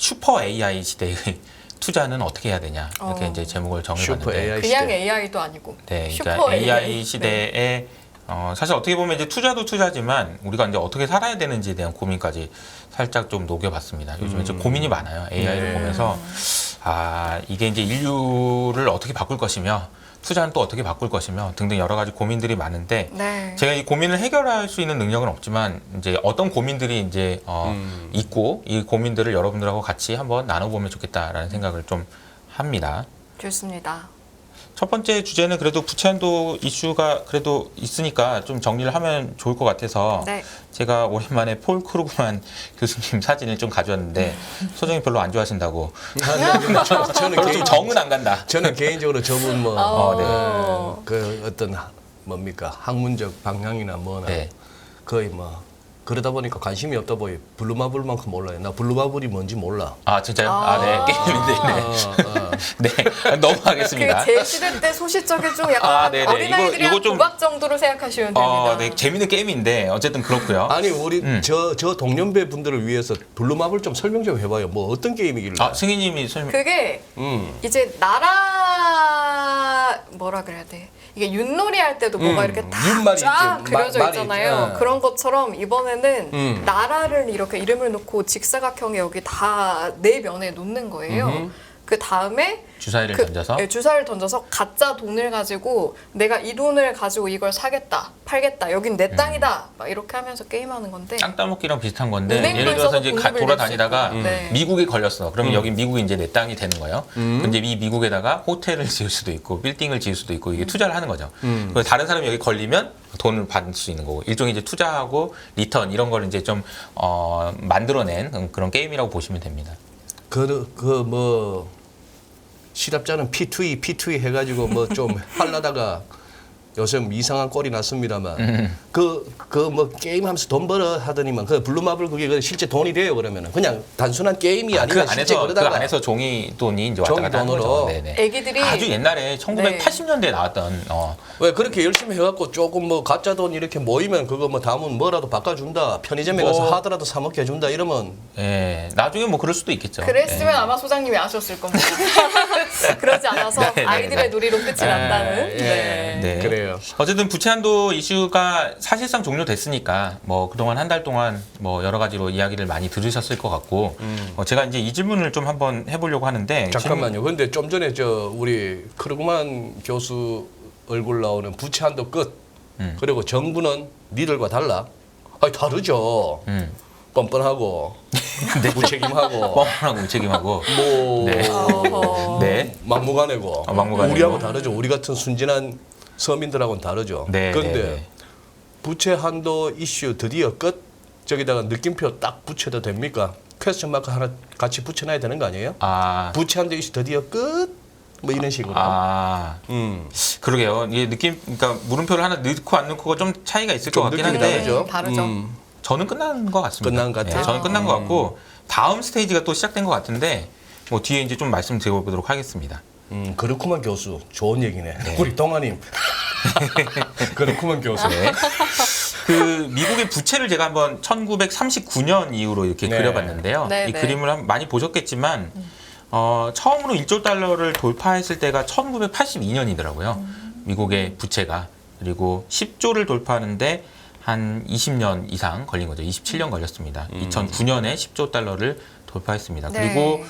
슈퍼 AI 시대의 투자는 어떻게 해야 되냐 이렇게 이제 제목을 슈퍼 정해봤는데 AI 그냥 시대. AI도 아니고 네, 슈퍼 그러니까 AI AI 시대에 사실 어떻게 보면 이제 투자도 투자지만 우리가 이제 어떻게 살아야 되는지에 대한 고민까지 살짝 좀 녹여봤습니다. 요즘에 좀 고민이 많아요. AI를 보면서 이게 이제 인류를 어떻게 바꿀 것이며 투자는 또 어떻게 바꿀 것이며 등등 여러 가지 고민들이 많은데 네. 제가 이 고민을 해결할 수 있는 능력은 없지만 이제 어떤 고민들이 이제 있고 이 고민들을 여러분들하고 같이 한번 나눠보면 좋겠다라는 생각을 좀 합니다. 좋습니다. 첫 번째 주제는 그래도 부채 한도 이슈가 그래도 있으니까 좀 정리를 하면 좋을 것 같아서 네. 제가 오랜만에 폴 크루그만 교수님 사진을 좀 가져왔는데 소장님 별로 안 좋아하신다고. 저는 별로 좀 정은 안 간다. 저는 개인적으로 저분 뭐 어. 그 어떤 뭡니까 학문적 방향이나 뭐나 네. 거의 뭐 그러다 보니까 관심이 없다 보니 블루마블만큼 몰라요. 나 블루마블이 뭔지 몰라. 아 진짜요? 네 게임인데 네 넘어가겠습니다. 그 제 시대 때 소시적인 좀 약간 네네. 어린아이들이 이거 한 좀- 도박 정도로 생각하시면 됩니다. 네 재밌는 게임인데 어쨌든 그렇고요. 아니 우리 저 동년배 분들을 위해서 블루마블 좀 설명 좀 해봐요. 뭐 어떤 게임이길래? 승희님이 설명. 그게 이제 뭐라 그래야 돼? 이게 윷놀이 할 때도 뭐가 이렇게 윷말이 쫙 있지. 그려져 말이 있잖아요. 있지. 그런 것처럼 이번에는 나라를 이렇게 이름을 놓고 직사각형에 여기 다 네 면에 놓는 거예요. 그 다음에 주사위를 던져서 네, 주사위를 던져서 가짜 돈을 가지고 내가 이 돈을 가지고 이걸 사겠다, 팔겠다, 여긴 내 땅이다, 막 이렇게 하면서 게임하는 건데. 땅 따먹기랑 비슷한 건데 은행도 예를 들어서 있어서 이제 돈을 빌릴 돌아다니다가 수 있고. 네. 미국에 걸렸어. 그러면 여기 미국이 이제 내 땅이 되는 거예요. 근데 이 미국에다가 호텔을 지을 수도 있고 빌딩을 지을 수도 있고 이게 투자를 하는 거죠. 그래서 다른 사람이 여기 걸리면 돈을 받을 수 있는 거고 일종의 이제 투자하고 리턴 이런 걸 이제 좀 만들어낸 그런 게임이라고 보시면 됩니다. 뭐 실업자는 P2E 해가지고 뭐 좀 하려다가 요즘 이상한 꼴이 났습니다만 뭐 게임하면서 돈 벌어 하더니만 그 블루마블 그게 실제 돈이 돼요 그러면은 그냥 단순한 게임이 아니라 실제 그 그러다가 안에서 종이 돈이 이제 왔다 종이 갔다 하는 돈으로. 거죠. 네네. 애기들이 아주 옛날에 1980년대에 나왔던 왜 그렇게 열심히 해갖고 조금 뭐 가짜 돈 이렇게 모이면 그거 뭐 다음은 뭐라도 바꿔준다 편의점에 뭐. 가서 하더라도 사 먹게 해준다 이러면 나중에 뭐 그럴 수도 있겠죠. 그랬으면 아마 소장님이 아셨을 겁니다. 그러지 않아서 네, 네, 아이들의 네. 놀이로 끝이 난다는. 네. 그래요. 어쨌든 부채 한도 이슈가 사실상 종료됐으니까 뭐 그동안 한 달 동안 뭐 여러 가지로 이야기를 많이 들으셨을 것 같고 제가 이제 이 질문을 좀 한번 해보려고 하는데 잠깐만요. 근데 좀 전에 저 우리 크루그만 교수 얼굴 나오는 부채 한도 끝 그리고 정부는 니들과 달라. 아니 다르죠. 뻔뻔하고 무책임하고 뻔뻔하고 무책임하고 뭐 네. 어허. 네. 막무가내고 막무가내고. 우리하고 다르죠. 우리 같은 순진한 서민들하고는 다르죠. 네, 그런데 네, 네. 부채 한도 이슈 드디어 끝. 저기다가 느낌표 딱 붙여도 됩니까? 퀘스천 마크 하나 같이 붙여놔야 되는 거 아니에요? 부채 한도 이슈 드디어 끝. 뭐 이런 식으로. 그러게요. 이게 그러니까 물음표를 하나 넣고 안 넣고가 좀 차이가 있을 것 좀 같긴 느낌이 한데 다르죠. 다르죠. 저는 끝난 것 같습니다. 끝난 것 같아요? 저는 끝난 것 같고 다음 스테이지가 또 시작된 것 같은데 뭐 뒤에 이제 좀 말씀드려보도록 하겠습니다. 그렇구만 교수. 좋은 얘기네. 우리 동아님. 그렇구만 교수. 네. 그 미국의 부채를 제가 한번 1939년 이후로 이렇게 네. 그려봤는데요. 네, 이 네. 그림을 많이 보셨겠지만 처음으로 1조 달러를 돌파했을 때가 1982년이더라고요. 미국의 부채가. 그리고 10조를 돌파하는데 한 20년 이상 걸린 거죠. 27년 걸렸습니다. 2009년에 10조 달러를 돌파했습니다. 네. 그리고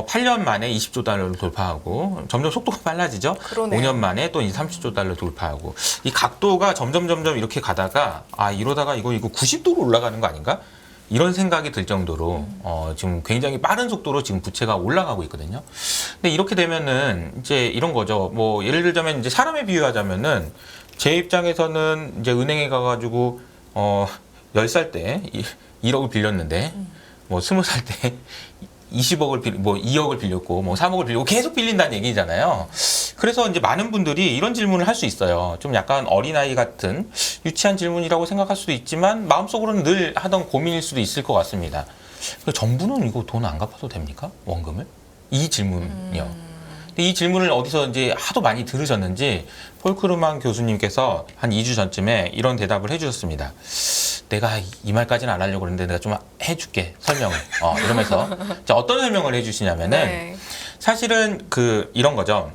8년 만에 20조 달러를 돌파하고 점점 속도가 빨라지죠. 그러네요. 5년 만에 또 이제 30조 달러 돌파하고 이 각도가 점점 이렇게 가다가 이러다가 이거 90도로 올라가는 거 아닌가? 이런 생각이 들 정도로 지금 굉장히 빠른 속도로 지금 부채가 올라가고 있거든요. 근데 이렇게 되면은 이제 이런 거죠. 뭐 예를 들자면 이제 사람에 비유하자면은 제 입장에서는 이제 은행에 가가지고 10살 때 1억을 빌렸는데 뭐 20살 때 20억을 뭐 2억을 빌렸고 뭐 3억을 빌리고 계속 빌린다는 얘기잖아요. 그래서 이제 많은 분들이 이런 질문을 할 수 있어요. 좀 약간 어린아이 같은 유치한 질문이라고 생각할 수도 있지만 마음속으로는 늘 하던 고민일 수도 있을 것 같습니다. 정부는 이거 돈 안 갚아도 됩니까? 원금을? 이 질문이요. 근데 이 질문을 어디서 이제 하도 많이 들으셨는지 폴 크루만 교수님께서 한 2주 전쯤에 이런 대답을 해주셨습니다. 내가 이 말까지는 안 하려고 그랬는데 내가 좀 해줄게 설명을 이러면서 자, 어떤 설명을 해주시냐면은 네. 사실은 이런 거죠.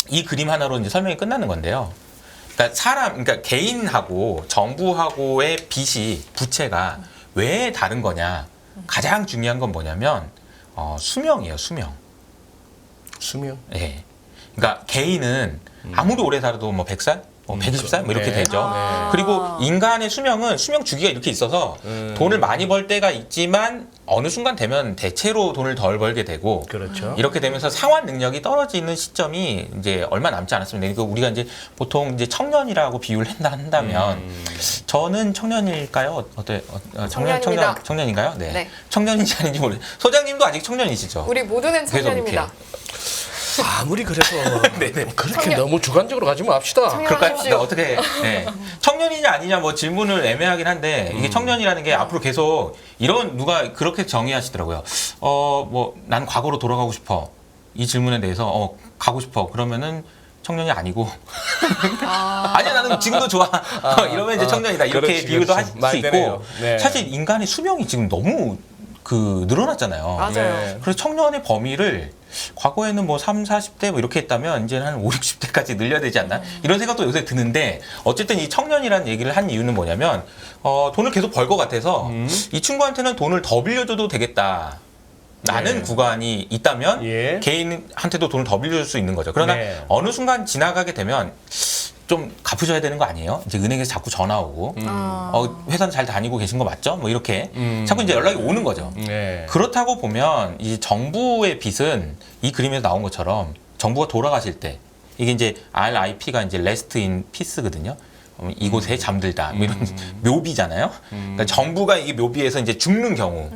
이 그림 하나로 이제 설명이 끝나는 건데요. 그러니까 개인하고 정부하고의 빚이 부채가 왜 다른 거냐. 가장 중요한 건 뭐냐면 수명이에요. 수명. 수명. 예. 그러니까 개인은 아무리 오래 살아도 뭐 100살, 뭐 120살 뭐 이렇게 네. 되죠. 아. 그리고 인간의 수명은 수명 주기가 이렇게 있어서 돈을 많이 벌 때가 있지만 어느 순간 되면 대체로 돈을 덜 벌게 되고 그렇죠. 이렇게 되면서 상환 능력이 떨어지는 시점이 이제 얼마 남지 않았습니다. 그러니까 우리가 이제 보통 이제 청년이라고 비유를 한다면 저는 청년일까요? 청년입니다. 청년인가요? 네. 네. 청년인지 아닌지 모르겠어요. 소장님도 아직 청년이시죠? 우리 모두는 계속 청년입니다. 아무리 그래서 네네. 그렇게 청년. 너무 주관적으로 가지 맙시다. 청년. 그럴까요? 하십시오. 네, 어떻게 네. 청년이냐 아니냐 뭐 질문을 애매하긴 한데 이게 청년이라는 게 앞으로 계속 이런 누가 그렇게 정의하시더라고요. 뭐 난 과거로 돌아가고 싶어. 이 질문에 대해서 가고 싶어. 그러면은 청년이 아니고 아니야 나는 지금도 좋아. 이러면 이제 청년이다. 이렇게 그렇지, 비유도 그렇지. 할 수 많이 있고 되네요. 네. 사실 인간의 수명이 지금 너무 늘어났잖아요. 맞아요. 네. 그래서 청년의 범위를 과거에는 뭐 3, 40대 뭐 이렇게 했다면 이제는 한 5, 60대까지 늘려야 되지 않나? 이런 생각도 요새 드는데 어쨌든 이 청년이라는 얘기를 한 이유는 뭐냐면 돈을 계속 벌 것 같아서 이 친구한테는 돈을 더 빌려줘도 되겠다. 라는 예. 구간이 있다면 예. 개인한테도 돈을 더 빌려줄 수 있는 거죠. 그러나 네. 어느 순간 지나가게 되면 좀 갚으셔야 되는 거 아니에요? 이제 은행에서 자꾸 전화 오고 회사는 잘 다니고 계신 거 맞죠? 뭐 이렇게 자꾸 이제 연락이 오는 거죠. 네. 그렇다고 보면 이 정부의 빚은 이 그림에서 나온 것처럼 정부가 돌아가실 때 이게 이제 RIP가 이제 Rest in Peace거든요. 이곳에 잠들다 뭐 이런 묘비잖아요. 그러니까 정부가 이게 묘비에서 이제 죽는 경우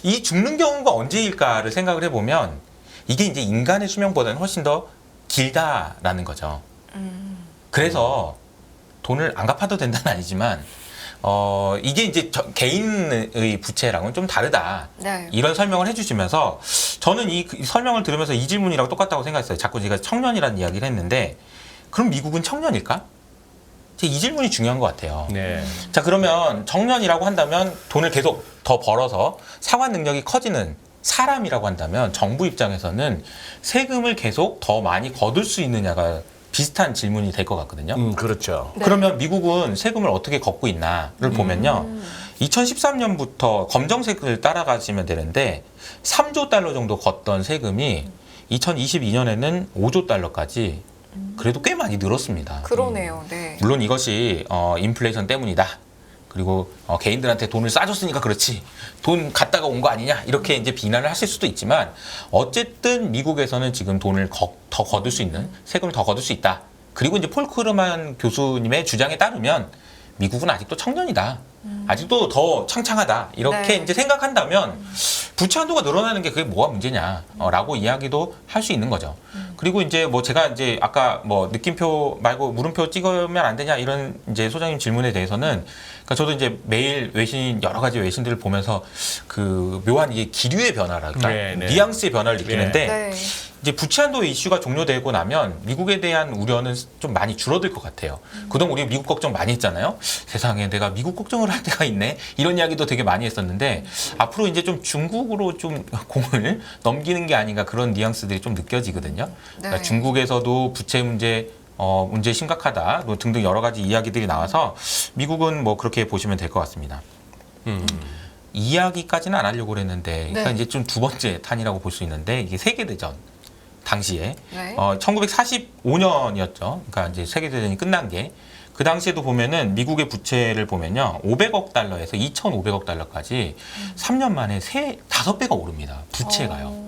이 죽는 경우가 언제일까를 생각을 해보면 이게 이제 인간의 수명보다는 훨씬 더 길다라는 거죠. 그래서 돈을 안 갚아도 된다는 아니지만 이게 이제 개인의 부채랑은 좀 다르다. 네. 이런 설명을 해주시면서 저는 이 설명을 들으면서 이 질문이랑 똑같다고 생각했어요. 자꾸 제가 청년이라는 이야기를 했는데 그럼 미국은 청년일까? 이 질문이 중요한 것 같아요. 네. 자, 그러면 청년이라고 한다면 돈을 계속 더 벌어서 상환 능력이 커지는 사람이라고 한다면 정부 입장에서는 세금을 계속 더 많이 거둘 수 있느냐가 비슷한 질문이 될 것 같거든요. 그렇죠. 네. 그러면 미국은 세금을 어떻게 걷고 있나를 보면요. 2013년부터 검정색을 따라가시면 되는데 3조 달러 정도 걷던 세금이 2022년에는 5조 달러까지 그래도 꽤 많이 늘었습니다. 그러네요. 네. 물론 이것이 인플레이션 때문이다. 그리고 개인들한테 돈을 싸줬으니까 그렇지 돈 갖다가 온 거 아니냐 이렇게 이제 비난을 하실 수도 있지만 어쨌든 미국에서는 지금 돈을 더 거둘 수 있는 세금을 더 거둘 수 있다. 그리고 이제 폴 크루만 교수님의 주장에 따르면 미국은 아직도 청년이다. 아직도 더 창창하다. 이렇게 네. 이제 생각한다면 부채 한도가 늘어나는 게 그게 뭐가 문제냐라고 이야기도 할 수 있는 거죠. 그리고 이제 뭐 제가 이제 아까 뭐 느낌표 말고 물음표 찍으면 안 되냐 이런 이제 소장님 질문에 대해서는 그러니까 저도 이제 매일 여러 가지 외신들을 보면서 그 묘한 이게 기류의 변화랄까 네, 네. 뉘앙스의 변화를 느끼는데 네. 이제 부채 한도 이슈가 종료되고 나면 미국에 대한 우려는 좀 많이 줄어들 것 같아요. 그동안 우리 미국 걱정 많이 했잖아요. 세상에 내가 미국 걱정을 할 때가 있네. 이런 이야기도 되게 많이 했었는데 앞으로 이제 좀 중국으로 좀 공을 넘기는 게 아닌가 그런 뉘앙스들이 좀 느껴지거든요. 그러니까 네. 중국에서도 부채 문제 문제 심각하다 뭐 등등 여러 가지 이야기들이 나와서 미국은 뭐 그렇게 보시면 될 것 같습니다. 이야기까지는 안 하려고 그랬는데 그러니까 네. 이제 좀 두 번째 탄이라고 볼 수 있는데 이게 세계대전 당시에 네. 1945년이었죠. 그러니까 이제 세계대전이 끝난 게 그 당시에도 보면은 미국의 부채를 보면요. 500억 달러에서 2,500억 달러까지 3년 만에 5배가 오릅니다. 부채가요.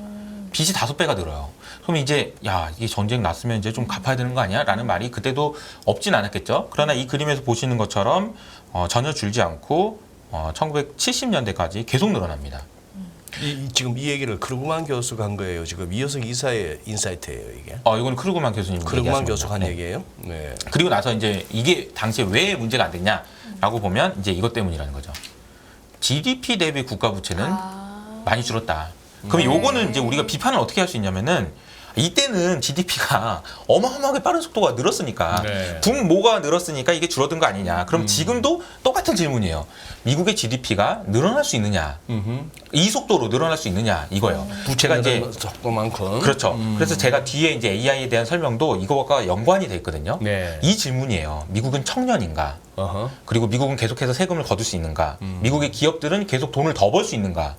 빚이 5배가 늘어요. 그럼 이제 야 이게 전쟁 났으면 이제 좀 갚아야 되는 거 아니야? 라는 말이 그때도 없진 않았겠죠. 그러나 이 그림에서 보시는 것처럼 전혀 줄지 않고 1970년대까지 계속 늘어납니다. 지금 이 얘기를 크루그만 교수가 한 거예요. 지금 이효석 이사의 인사이트예요, 이게. 이건 크루그만 교수님 크루그만 얘기하신 교수가 한 겁니다. 얘기예요. 네. 그리고 나서 이제 이게 당시에 왜 문제가 안 됐냐라고 보면 이제 이것 때문이라는 거죠. GDP 대비 국가 부채는 많이 줄었다. 그럼 요거는 이제 우리가 비판을 어떻게 할 수 있냐면은 이때는 GDP가 어마어마하게 빠른 속도가 늘었으니까 네. 분모가 늘었으니까 이게 줄어든 거 아니냐. 그럼 지금도 똑같은 질문이에요. 미국의 GDP가 늘어날 수 있느냐? 이 속도로 늘어날 수 있느냐 이거예요. 제가 이제 속도만큼. 그렇죠. 그래서 제가 뒤에 이제 AI에 대한 설명도 이거와 연관이 돼 있거든요. 네. 이 질문이에요. 미국은 청년인가? 어허. 그리고 미국은 계속해서 세금을 거둘 수 있는가? 미국의 기업들은 계속 돈을 더 벌 수 있는가?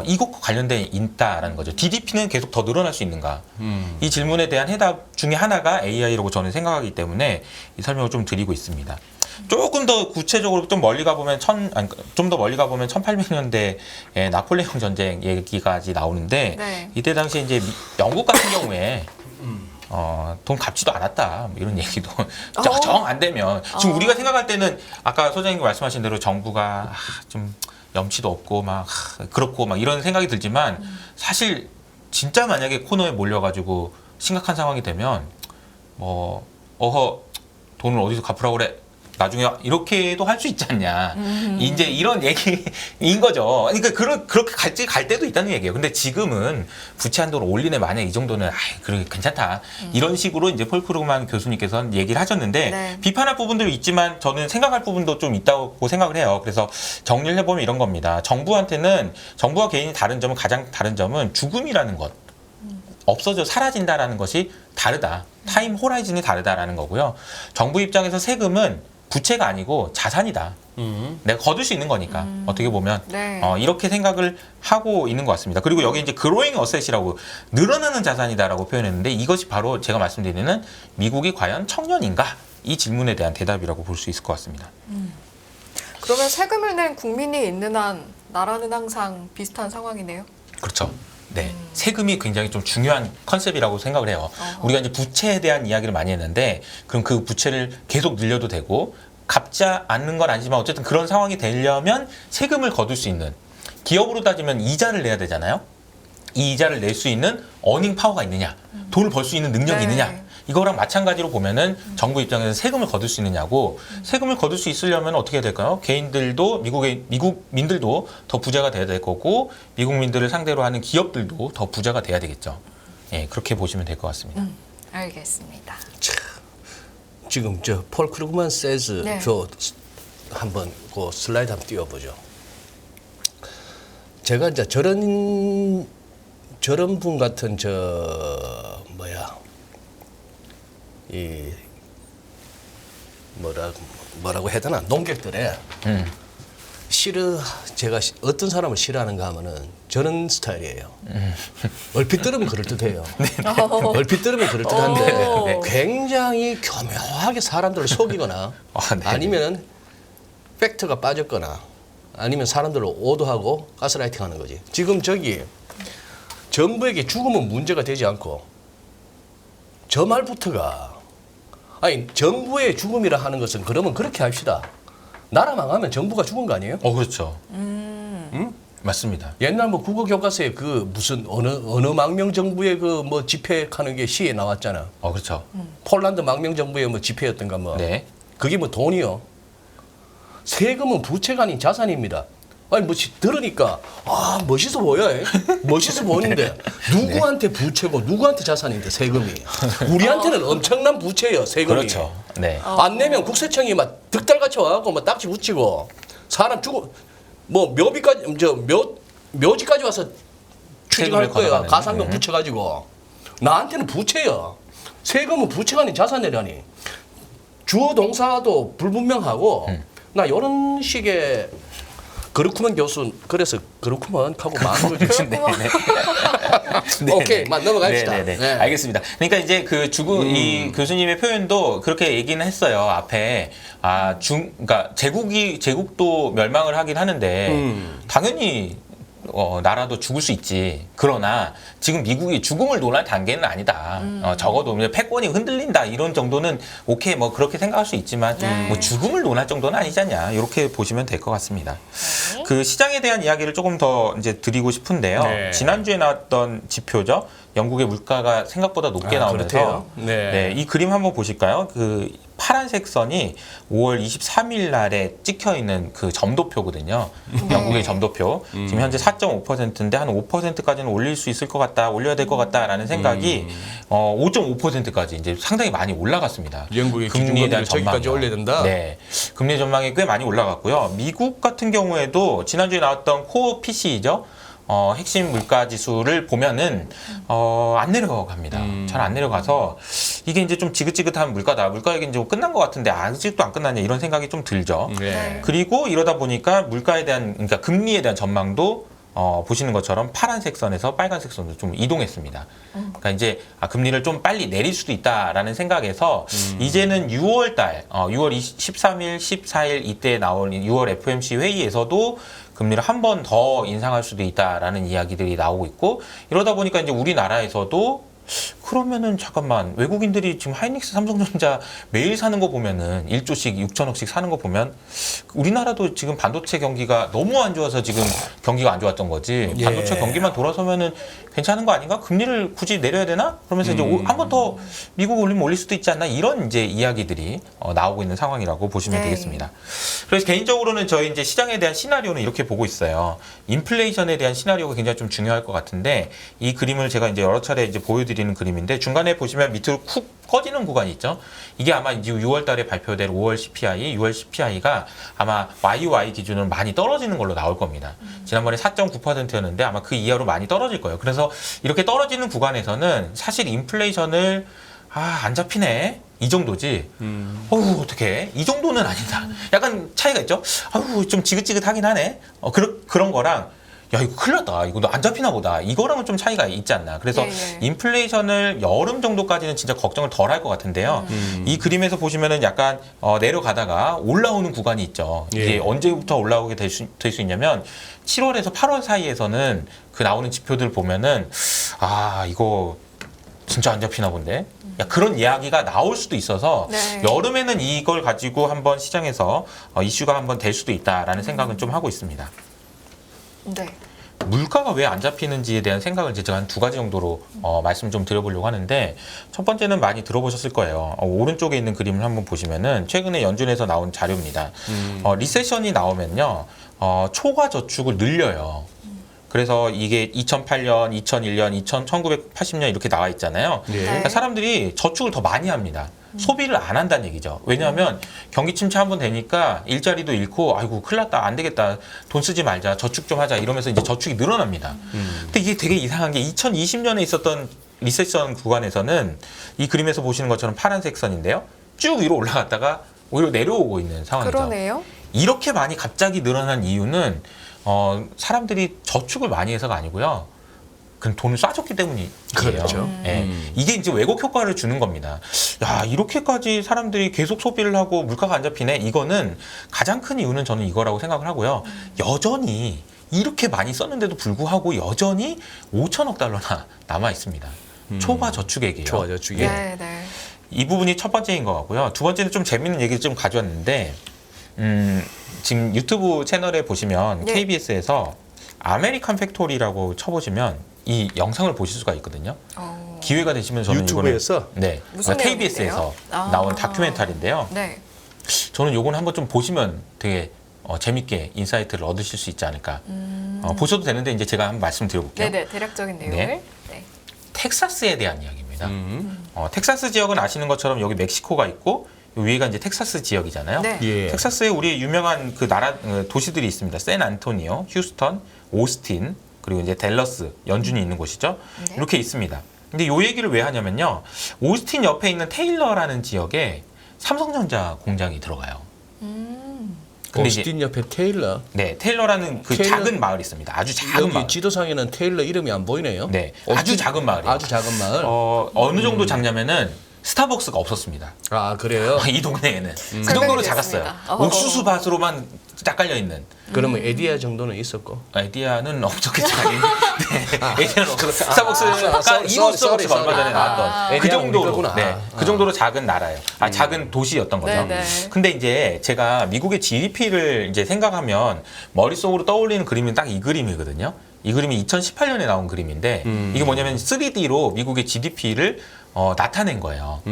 이것과 관련돼 있다라는 거죠. GDP는 계속 더 늘어날 수 있는가? 이 질문에 대한 해답 중에 하나가 AI라고 저는 생각하기 때문에 이 설명을 좀 드리고 있습니다. 조금 더 구체적으로 좀 멀리 가보면 좀 더 멀리 가보면 1800년대 나폴레옹 전쟁 얘기까지 나오는데 네. 이때 당시에 이제 영국 같은 경우에 돈 갚지도 않았다 뭐 이런 얘기도 정 안 되면 지금 우리가 생각할 때는 아까 소장님 말씀하신 대로 정부가 좀 염치도 없고 막 그렇고 막 이런 생각이 들지만 사실 진짜 만약에 코너에 몰려가지고 심각한 상황이 되면 뭐 돈을 어디서 갚으라고 그래 나중에 이렇게도 할 수 있지 않냐 이제 이런 얘기인 거죠. 그러니까 그렇게 갈 때도 있다는 얘기예요. 근데 지금은 부채 한도를 올리네 만약 이 정도는 그래 괜찮다 이런 식으로 이제 폴 크루그만 교수님께서는 얘기를 하셨는데 네. 비판할 부분도 있지만 저는 생각할 부분도 좀 있다고 생각을 해요. 그래서 정리를 해보면 이런 겁니다. 정부와 개인이 가장 다른 점은 죽음이라는 것. 없어져 사라진다라는 것이 다르다. 타임 호라이즌이 다르다라는 거고요. 정부 입장에서 세금은 부채가 아니고 자산이다. 내가 거둘 수 있는 거니까 어떻게 보면 네. 이렇게 생각을 하고 있는 것 같습니다. 그리고 여기 이제 growing asset이라고 늘어나는 자산이다라고 표현했는데 이것이 바로 제가 말씀드리는 미국이 과연 청년인가 이 질문에 대한 대답이라고 볼 수 있을 것 같습니다. 그러면 세금을 낸 국민이 있는 한 나라는 항상 비슷한 상황이네요. 그렇죠. 네. 세금이 굉장히 좀 중요한 컨셉이라고 생각을 해요. 우리가 이제 부채에 대한 이야기를 많이 했는데 그럼 그 부채를 계속 늘려도 되고 갚지 않는 건 아니지만 어쨌든 그런 상황이 되려면 세금을 거둘 수 있는 기업으로 따지면 이자를 내야 되잖아요. 이 이자를 낼 수 있는 어닝 파워가 있느냐, 돈을 벌 수 있는 능력이 네. 있느냐. 이거랑 마찬가지로 보면은 정부 입장에서 세금을 거둘 수 있느냐고 세금을 거둘 수 있으려면 어떻게 해야 될까요? 개인들도 미국민들도 더 부자가 돼야 될 거고 미국민들을 상대로 하는 기업들도 더 부자가 돼야 되겠죠. 예, 그렇게 보시면 될 것 같습니다. 알겠습니다. 지금 저 폴 크루그만 세즈 네. 저 한번 그 슬라이드 한번 띄워보죠. 제가 이제 저런 분 같은 이 뭐라고 해야 되나 농객들의 제가 어떤 사람을 싫어하는가 하면은 저런 스타일이에요. 얼핏 들으면 그럴듯해요. 얼핏 들으면 그럴듯한데 오. 굉장히 교묘하게 사람들을 속이거나 네. 아니면 팩트가 빠졌거나 아니면 사람들을 오도하고 가스라이팅하는 거지. 지금 저기 정부에게 죽으면 문제가 되지 않고 저 말부터가 아니 정부의 죽음이라 하는 것은 그러면 그렇게 합시다. 나라 망하면 정부가 죽은 거 아니에요? 그렇죠. 맞습니다. 옛날 뭐 국어 교과서에 그 무슨 어느 망명 정부의 그 뭐 집회하는 게 시에 나왔잖아. 그렇죠. 폴란드 망명 정부의 뭐 집회였던가 뭐. 네. 그게 뭐 돈이요. 세금은 부채가 아닌 자산입니다. 아니 뭐 들으니까 멋있어 보여. 멋있어 보이는데 누구한테 부채고 누구한테 자산인데 세금이. 우리한테는 엄청난 부채예요 세금이. 그렇죠. 네. 안 내면 국세청이 막 득달같이 와갖고 막 딱지 붙이고 사람 죽고 뭐 묘지까지 와서 취직할 세금을 거예요. 걷어가는. 가상금 붙여가지고 나한테는 부채야. 세금은 부채가 아닌 자산이라니. 주어 동사도 불분명하고 나 이런 식의 그렇구먼 교수 그래서 그렇구먼 하고 마음을 주신데. 오케이, 넘어갑시다. 네네네. 네. 알겠습니다. 그러니까 이제 이 교수님의 표현도 그렇게 얘기는 했어요. 앞에 그러니까 제국도 멸망을 하긴 하는데 당연히 나라도 죽을 수 있지. 그러나 지금 미국이 죽음을 논할 단계는 아니다. 적어도 패권이 흔들린다 이런 정도는 오케이 뭐 그렇게 생각할 수 있지만 네. 뭐 죽음을 논할 정도는 아니지 않냐 이렇게 보시면 될 것 같습니다. 그 시장에 대한 이야기를 조금 더 이제 드리고 싶은데요. 네. 지난주에 나왔던 지표죠. 영국의 물가가 생각보다 높게 나오면서 그렇대요. 네. 이 그림 한번 보실까요? 그 파란색 선이 5월 23일 날에 찍혀 있는 그 점도표거든요. 영국의 점도표. 지금 현재 4.5%인데 한 5%까지는 올릴 수 있을 것 같다, 올려야 될 것 같다라는 생각이 5.5%까지 이제 상당히 많이 올라갔습니다. 영국의 기준금리를 저기까지 올려야 된다. 네, 금리 전망이 꽤 많이 올라갔고요. 미국 같은 경우에도 지난주에 나왔던 코어 PC이죠. 핵심 물가 지수를 보면은 안 내려갑니다. 잘 안 내려가서 이게 이제 좀 지긋지긋한 물가다. 물가 얘기 이제 끝난 것 같은데 아직도 안 끝났냐 이런 생각이 좀 들죠. 네. 그리고 이러다 보니까 물가에 대한 그러니까 금리에 대한 전망도 보시는 것처럼 파란색 선에서 빨간색 선으로 좀 이동했습니다. 그러니까 이제 금리를 좀 빨리 내릴 수도 있다라는 생각에서 이제는 6월 달, 6월 13일, 14일 이때 나온 6월 FOMC 회의에서도 금리를 한 번 더 인상할 수도 있다라는 이야기들이 나오고 있고 이러다 보니까 이제 우리나라에서도 그러면은 잠깐만 외국인들이 지금 하이닉스 삼성전자 매일 사는 거 보면은 1조씩 6천억씩 사는 거 보면 우리나라도 지금 반도체 경기가 너무 안 좋아서 지금 경기가 안 좋았던 거지 예. 반도체 경기만 돌아서면은 괜찮은 거 아닌가? 금리를 굳이 내려야 되나? 그러면서 이제 한 번 더 미국 올리면 올릴 수도 있지 않나? 이런 이제 이야기들이 나오고 있는 상황이라고 보시면 네. 되겠습니다. 그래서 개인적으로는 저희 이제 시장에 대한 시나리오는 이렇게 보고 있어요. 인플레이션에 대한 시나리오가 굉장히 좀 중요할 것 같은데 이 그림을 제가 이제 여러 차례 이제 보여드리는 그림인데 중간에 보시면 밑으로 쿡 꺼지는 구간이 있죠. 이게 아마 이제 6월 달에 발표될 5월 CPI, 6월 CPI가 아마 YY 기준으로 많이 떨어지는 걸로 나올 겁니다. 지난번에 4.9%였는데 아마 그 이하로 많이 떨어질 거예요. 그래서 이렇게 떨어지는 구간에서는 사실 인플레이션을 안 잡히네. 이 정도지. 어떡해. 이 정도는 아니다. 약간 차이가 있죠. 좀 지긋지긋하긴 하네. 그런 거랑 야, 이거 큰일 났다. 이거 안 잡히나 보다. 이거랑은 좀 차이가 있지 않나. 그래서 인플레이션을 여름 정도까지는 진짜 걱정을 덜 할 것 같은데요. 이 그림에서 보시면은 약간 내려가다가 올라오는 구간이 있죠. 예. 이게 언제부터 올라오게 될 수 있냐면 7월에서 8월 사이에서는 그 나오는 지표들 보면은 이거 진짜 안 잡히나 본데? 그런 이야기가 나올 수도 있어서 네. 여름에는 이걸 가지고 한번 시장에서 이슈가 한번 될 수도 있다라는 생각은 좀 하고 있습니다. 네. 물가가 왜 안 잡히는지에 대한 생각을 제가 한 두 가지 정도로 말씀 좀 드려보려고 하는데 첫 번째는 많이 들어보셨을 거예요. 오른쪽에 있는 그림을 한번 보시면은 최근에 연준에서 나온 자료입니다. 리세션이 나오면요 초과 저축을 늘려요. 그래서 이게 2008년, 2001년, 1980년 이렇게 나와 있잖아요. 네. 그러니까 사람들이 저축을 더 많이 합니다. 소비를 안 한다는 얘기죠. 왜냐하면 경기 침체 한번 되니까 일자리도 잃고 아이고 큰일 났다 안 되겠다 돈 쓰지 말자 저축 좀 하자 이러면서 이제 저축이 늘어납니다. 근데 이게 되게 이상한 게 2020년에 있었던 리세션 구간에서는 이 그림에서 보시는 것처럼 파란색 선인데요. 쭉 위로 올라갔다가 오히려 내려오고 있는 상황이죠. 그러네요. 이렇게 많이 갑자기 늘어난 이유는 사람들이 저축을 많이 해서가 아니고요. 그냥 돈을 쏴줬기 때문이에요. 그렇죠. 예. 이게 이제 왜곡 효과를 주는 겁니다. 야, 이렇게까지 사람들이 계속 소비를 하고 물가가 안 잡히네. 이거는 가장 큰 이유는 저는 이거라고 생각을 하고요. 여전히 이렇게 많이 썼는데도 불구하고 여전히 5천억 달러나 남아 있습니다. 초과 저축액이에요. 초과 저축액. 네, 네. 이 부분이 첫 번째인 것 같고요. 두 번째는 좀 재밌는 얘기를 좀 가져왔는데 지금 유튜브 채널에 보시면 네. KBS에서 아메리칸 팩토리라고 쳐보시면 이 영상을 보실 수가 있거든요. 기회가 되시면 저는 유튜브에서? 이거는 네, 무슨 KBS에서 내용인데요? 나온 다큐멘터리인데요. 네. 저는 요건 한번 좀 보시면 되게 재밌게 인사이트를 얻으실 수 있지 않을까. 보셔도 되는데 이제 제가 한번 말씀드려볼게요. 네네, 대략적인 내용을. 네. 네. 텍사스에 대한 이야기입니다. 텍사스 지역은 아시는 것처럼 여기 멕시코가 있고 요 위에가 이제 텍사스 지역이잖아요. 네. 예. 텍사스에 우리 유명한 그 도시들이 있습니다. 샌안토니오, 휴스턴, 오스틴, 그리고 이제 댈러스, 연준이 있는 곳이죠. 네. 이렇게 있습니다. 근데 요 얘기를 왜 하냐면요. 오스틴 옆에 있는 테일러라는 지역에 삼성전자 공장이 들어가요. 근데 오스틴 옆에 테일러. 네, 테일러라는 그 테일러? 작은 마을이 있습니다. 아주 작은 여기 마을. 지도상에는 테일러 이름이 안 보이네요. 네, 아주 작은 마을이에요. 아주 작은 마을. 어느 정도 작냐면은 스타벅스가 없었습니다. 아 그래요? 이 동네에는 그 생각이 정도로 됐습니다. 작았어요. 옥수수 밭으로만 딱 깔려 있는. 그러면 에디아 정도는 있었고. 에디아는 없었겠죠. 네, 에디아는 없었고 스타벅스가 이노 스타벅스가 얼마 전에 나왔던 그 에디아가 정도로 우리 거구나. 네, 그 정도로 작은 나라예요. 작은 도시였던 거죠. 네네. 근데 이제 제가 미국의 GDP를 이제 생각하면 머릿속으로 떠올리는 그림은 딱 이 그림이거든요. 이 그림이 2018년에 나온 그림인데 이게 뭐냐면 3D로 미국의 GDP를 나타낸 거예요.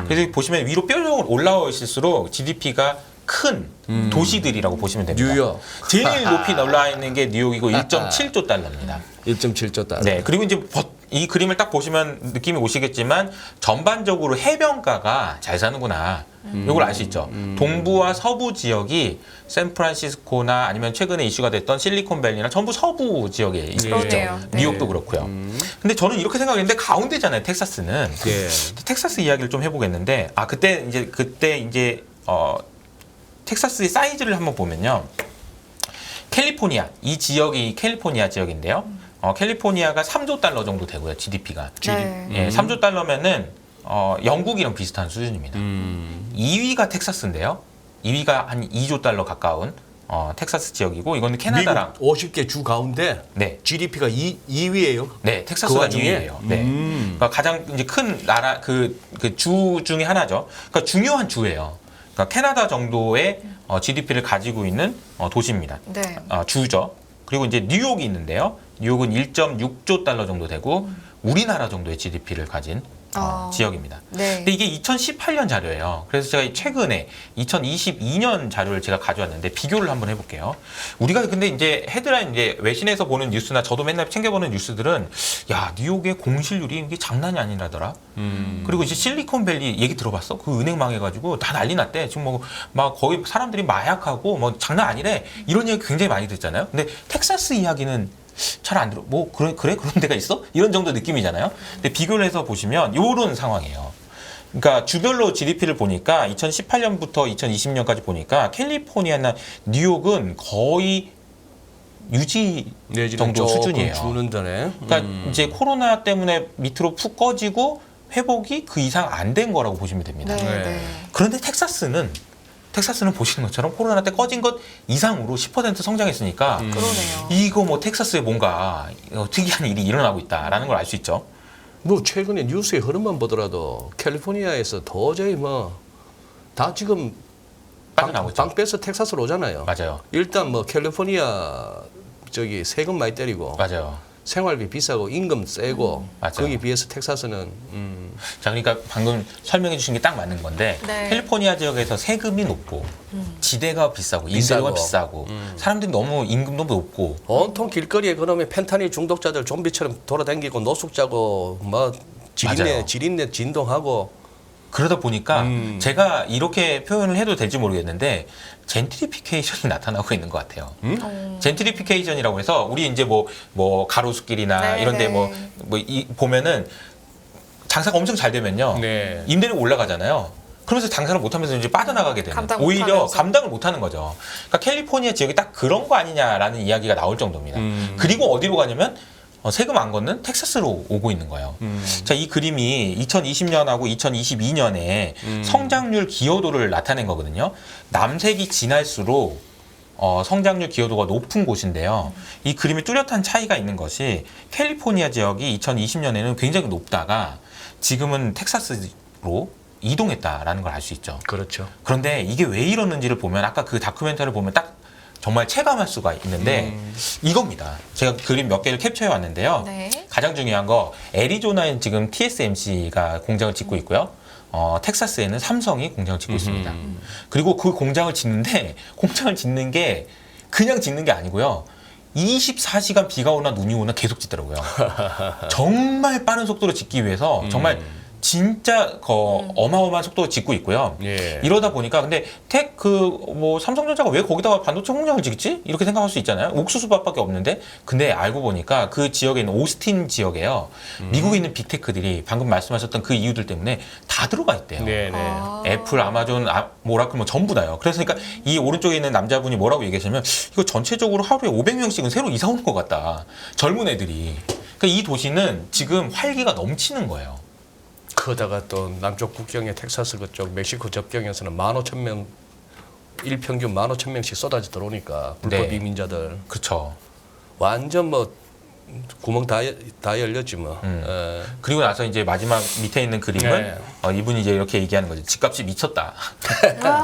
그래서 보시면 위로 뾰족 올라오실수록 GDP가 큰 도시들이라고 보시면 됩니다. 뉴욕. 제일 높이 올라 있는 게 뉴욕이고 1.7조 달러입니다. 1.7조 달러. 네, 그리고 이제 이 그림을 딱 보시면 느낌이 오시겠지만 전반적으로 해변가가 잘 사는구나. 이걸 알 수 있죠. 동부와 서부 지역이 샌프란시스코나 아니면 최근에 이슈가 됐던 실리콘밸리나 전부 서부 지역에 있죠. 그러네요. 네. 뉴욕도 그렇고요. 근데 저는 이렇게 생각했는데 가운데잖아요, 텍사스는. 예. 텍사스 이야기를 좀 해보겠는데, 그때 이제 텍사스의 사이즈를 한번 보면요. 캘리포니아, 이 지역이 캘리포니아 지역인데요. 캘리포니아가 3조 달러 정도 되고요, GDP가. 네. 예, 3조 달러면은 영국이랑 비슷한 수준입니다. 2위가 텍사스인데요. 2위가 한 2조 달러 가까운 텍사스 지역이고, 이거는 캐나다랑 미국 50개 주 가운데 네. GDP가 2위예요. 네, 텍사스가 와중에? 2위예요. 네. 그러니까 가장 이제 큰 나라 그 주 중에 하나죠. 그러니까 중요한 주예요. 그러니까 캐나다 정도의 GDP를 가지고 있는 도시입니다. 네. 주죠. 그리고 이제 뉴욕이 있는데요. 뉴욕은 1.6조 달러 정도 되고 우리나라 정도의 GDP를 가진 지역입니다. 네. 근데 이게 2018년 자료예요. 그래서 제가 최근에 2022년 자료를 제가 가져왔는데 비교를 한번 해볼게요. 우리가 근데 이제 헤드라인 이제 외신에서 보는 뉴스나 저도 맨날 챙겨보는 뉴스들은 야 뉴욕의 공실률이 이게 장난이 아니라더라. 그리고 이제 실리콘밸리 얘기 들어봤어? 그 은행 망해가지고 다 난리 났대. 지금 뭐 막 거의 사람들이 마약하고 뭐 장난 아니래. 이런 얘기 굉장히 많이 듣잖아요. 근데 텍사스 이야기는 잘 안 들어. 뭐 그래 그런 데가 있어? 이런 정도 느낌이잖아요. 근데 비교를 해서 보시면 요런 상황이에요. 그러니까 주별로 GDP를 보니까 2018년부터 2020년까지 보니까 캘리포니아나 뉴욕은 거의 유지 정도 수준이에요. 주는 전에. 그러니까 이제 코로나 때문에 밑으로 푹 꺼지고 회복이 그 이상 안 된 거라고 보시면 됩니다. 네. 네. 네. 그런데 텍사스는 보시는 것처럼 코로나 때 꺼진 것 이상으로 10% 성장했으니까 그러네요. 이거 뭐 텍사스에 뭔가 특이한 일이 일어나고 있다라는 걸 알 수 있죠. 뭐 최근에 뉴스의 흐름만 보더라도 캘리포니아에서 도저히 뭐 다 지금 빠져나오고 있죠. 방 빼서 텍사스로 오잖아요. 맞아요. 일단 뭐 캘리포니아 저기 세금 많이 때리고 맞아요. 생활비 비싸고 임금 세고 맞아요. 거기에 비해서 텍사스는 자, 그러니까 방금 설명해 주신 게 딱 맞는 건데 네. 캘리포니아 지역에서 세금이 높고 지대가 비싸고 임대료가 비싸고 사람들이 너무 임금도 높고 온통 길거리에 그러면 펜타닐 중독자들 좀비처럼 돌아다니고 노숙자고 뭐 맞아요. 지린내 진동하고 그러다 보니까 제가 이렇게 표현을 해도 될지 모르겠는데 젠트리피케이션이 나타나고 있는 것 같아요. 젠트리피케이션이라고 해서 우리 이제 뭐 가로수길이나 네, 이런데 네. 보면은 장사가 엄청 잘 되면요 네. 임대료가 올라가잖아요. 그러면서 장사를 못하면서 이제 빠져나가게 되는 감당 오히려 못하면서. 감당을 못하는 거죠. 그러니까 캘리포니아 지역이 딱 그런 거 아니냐라는 이야기가 나올 정도입니다. 그리고 어디로 가냐면 세금 안 걷는 텍사스로 오고 있는 거예요. 자, 이 그림이 2020년하고 2022년에 성장률 기여도를 나타낸 거거든요. 남색이 진할수록 성장률 기여도가 높은 곳인데요. 이 그림이 뚜렷한 차이가 있는 것이 캘리포니아 지역이 2020년에는 굉장히 높다가 지금은 텍사스로 이동했다라는 걸 알 수 있죠. 그렇죠. 그런데 이게 왜 이러는지를 보면 아까 그 다큐멘터리를 보면 딱 정말 체감할 수가 있는데 이겁니다. 제가 그림 몇 개를 캡처해 왔는데요. 네. 가장 중요한 거 애리조나엔 지금 TSMC가 공장을 짓고 있고요. 텍사스에는 삼성이 공장을 짓고 있습니다. 그리고 그 공장을 짓는데 공장을 짓는 게 그냥 짓는 게 아니고요. 24시간 비가 오나 눈이 오나 계속 짓더라고요. 정말 빠른 속도로 짓기 위해서 정말 진짜 어마어마한 속도로 짓고 있고요. 예. 이러다 보니까 근데 삼성전자가 왜 거기다가 반도체 공장을 짓지? 이렇게 생각할 수 있잖아요. 옥수수밭밖에 없는데. 근데 알고 보니까 그 지역에 있는 오스틴 지역에요. 미국에 있는 빅테크들이 방금 말씀하셨던 그 이유들 때문에 다 들어가 있대요. 네네. 애플, 아마존, 모라클 뭐 전부 다요. 그래서 그러니까 이 오른쪽에 있는 남자분이 뭐라고 얘기하시냐면 이거 전체적으로 하루에 500명씩은 새로 이사 오는 것 같다. 젊은 애들이. 그러니까 이 도시는 지금 활기가 넘치는 거예요. 그러다가 또 남쪽 국경의 텍사스 그쪽 멕시코 접경에서는 15,000명 일평균 15,000명씩 쏟아져 들어오니까 불법 네. 이민자들 그렇죠. 완전 뭐 구멍 다 열렸지 뭐. 그리고 나서 이제 마지막 밑에 있는 그림은 네. 이분이 이제 이렇게 얘기하는 거죠. 집값이 미쳤다.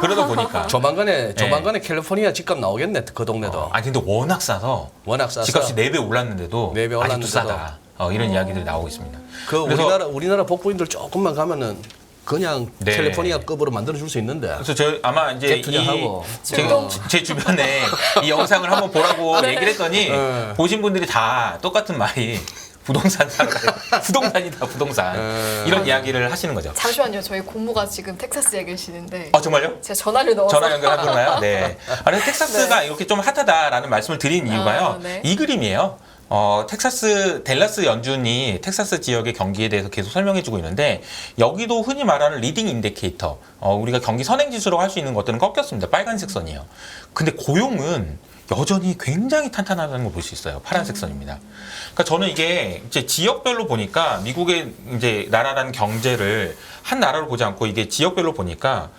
그러다 보니까. 조만간에 캘리포니아 집값 나오겠네 그 동네도. 아니 근데 워낙 싸서 워낙 싸서 집값이 4배 올랐는데도 네 배 아직도 올랐는데도. 싸다. 이런 이야기들이 나오고 있습니다. 그 그래서 우리나라 복부인들 조금만 가면은 그냥 네. 캘리포니아급으로 만들어 줄 수 있는데. 그래서 저 아마 이제 투자하고. 제 주변에 이 영상을 한번 보라고 네. 얘기를 했더니 네. 보신 분들이 다 똑같은 말이 부동산 사러 가요. 부동산이다 부동산 이런 이야기를 하시는 거죠. 잠시만요. 저희 고모가 지금 텍사스에 계시는데 정말요? 제가 전화를 넣어서 전화 연결해보나요? 네. 그래서 텍사스가 이렇게 좀 핫하다라는 말씀을 드린 이유가요. 네. 이 그림이에요. 텍사스 댈러스 연준이 텍사스 지역의 경기에 대해서 계속 설명해주고 있는데 여기도 흔히 말하는 리딩 인디케이터 우리가 경기 선행지수라고 할 수 있는 것들은 꺾였습니다. 빨간색 선이에요. 근데 고용은 여전히 굉장히 탄탄하다는 걸 볼 수 있어요. 파란색 선입니다. 그러니까 저는 이게 이제 지역별로 보니까 미국의 이제 나라라는 경제를 한 나라로 보지 않고 이게 지역별로 보니까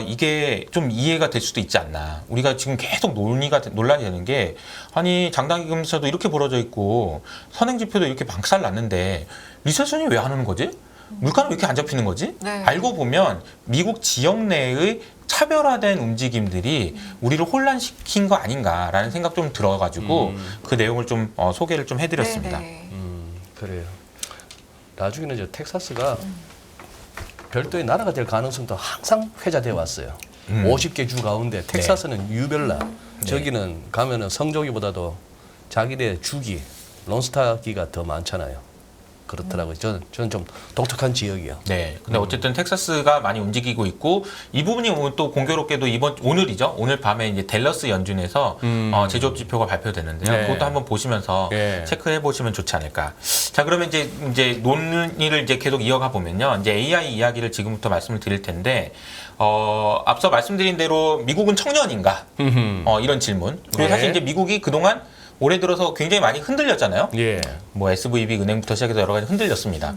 이게 좀 이해가 될 수도 있지 않나. 우리가 지금 계속 논란이 되는 게 아니 장단기 금리차도 이렇게 벌어져 있고 선행지표도 이렇게 박살 났는데 리세션이 왜 안 오는 거지? 물가는 왜 이렇게 안 잡히는 거지? 네. 알고 보면 미국 지역 내의 차별화된 움직임들이 우리를 혼란시킨 거 아닌가라는 생각 좀 들어가지고 그 내용을 좀 소개를 좀 해드렸습니다. 네네. 그래요. 나중에는 저 텍사스가 별도의 나라가 될 가능성도 항상 회자되어 왔어요. 50개 주 가운데 텍사스는 유별나 저기는 가면은 성조기보다도 자기네 주기 론스타기가 더 많잖아요. 그렇더라고요. 저는 좀 독특한 지역이요. 네. 근데 어쨌든 텍사스가 많이 움직이고 있고 이 부분이 오늘 또 공교롭게도 오늘이죠. 오늘 밤에 이제 댈러스 연준에서 제조업 지표가 발표되는데요. 네. 그것도 한번 보시면서 네. 체크해 보시면 좋지 않을까. 자, 그러면 이제 논의를 이제 계속 이어가 보면요. 이제 AI 이야기를 지금부터 말씀을 드릴 텐데 앞서 말씀드린 대로 미국은 청년인가? 이런 질문. 그리고 네. 사실 이제 미국이 그동안 올해 들어서 굉장히 많이 흔들렸잖아요. 예. 뭐 SVB 은행부터 시작해서 여러 가지 흔들렸습니다.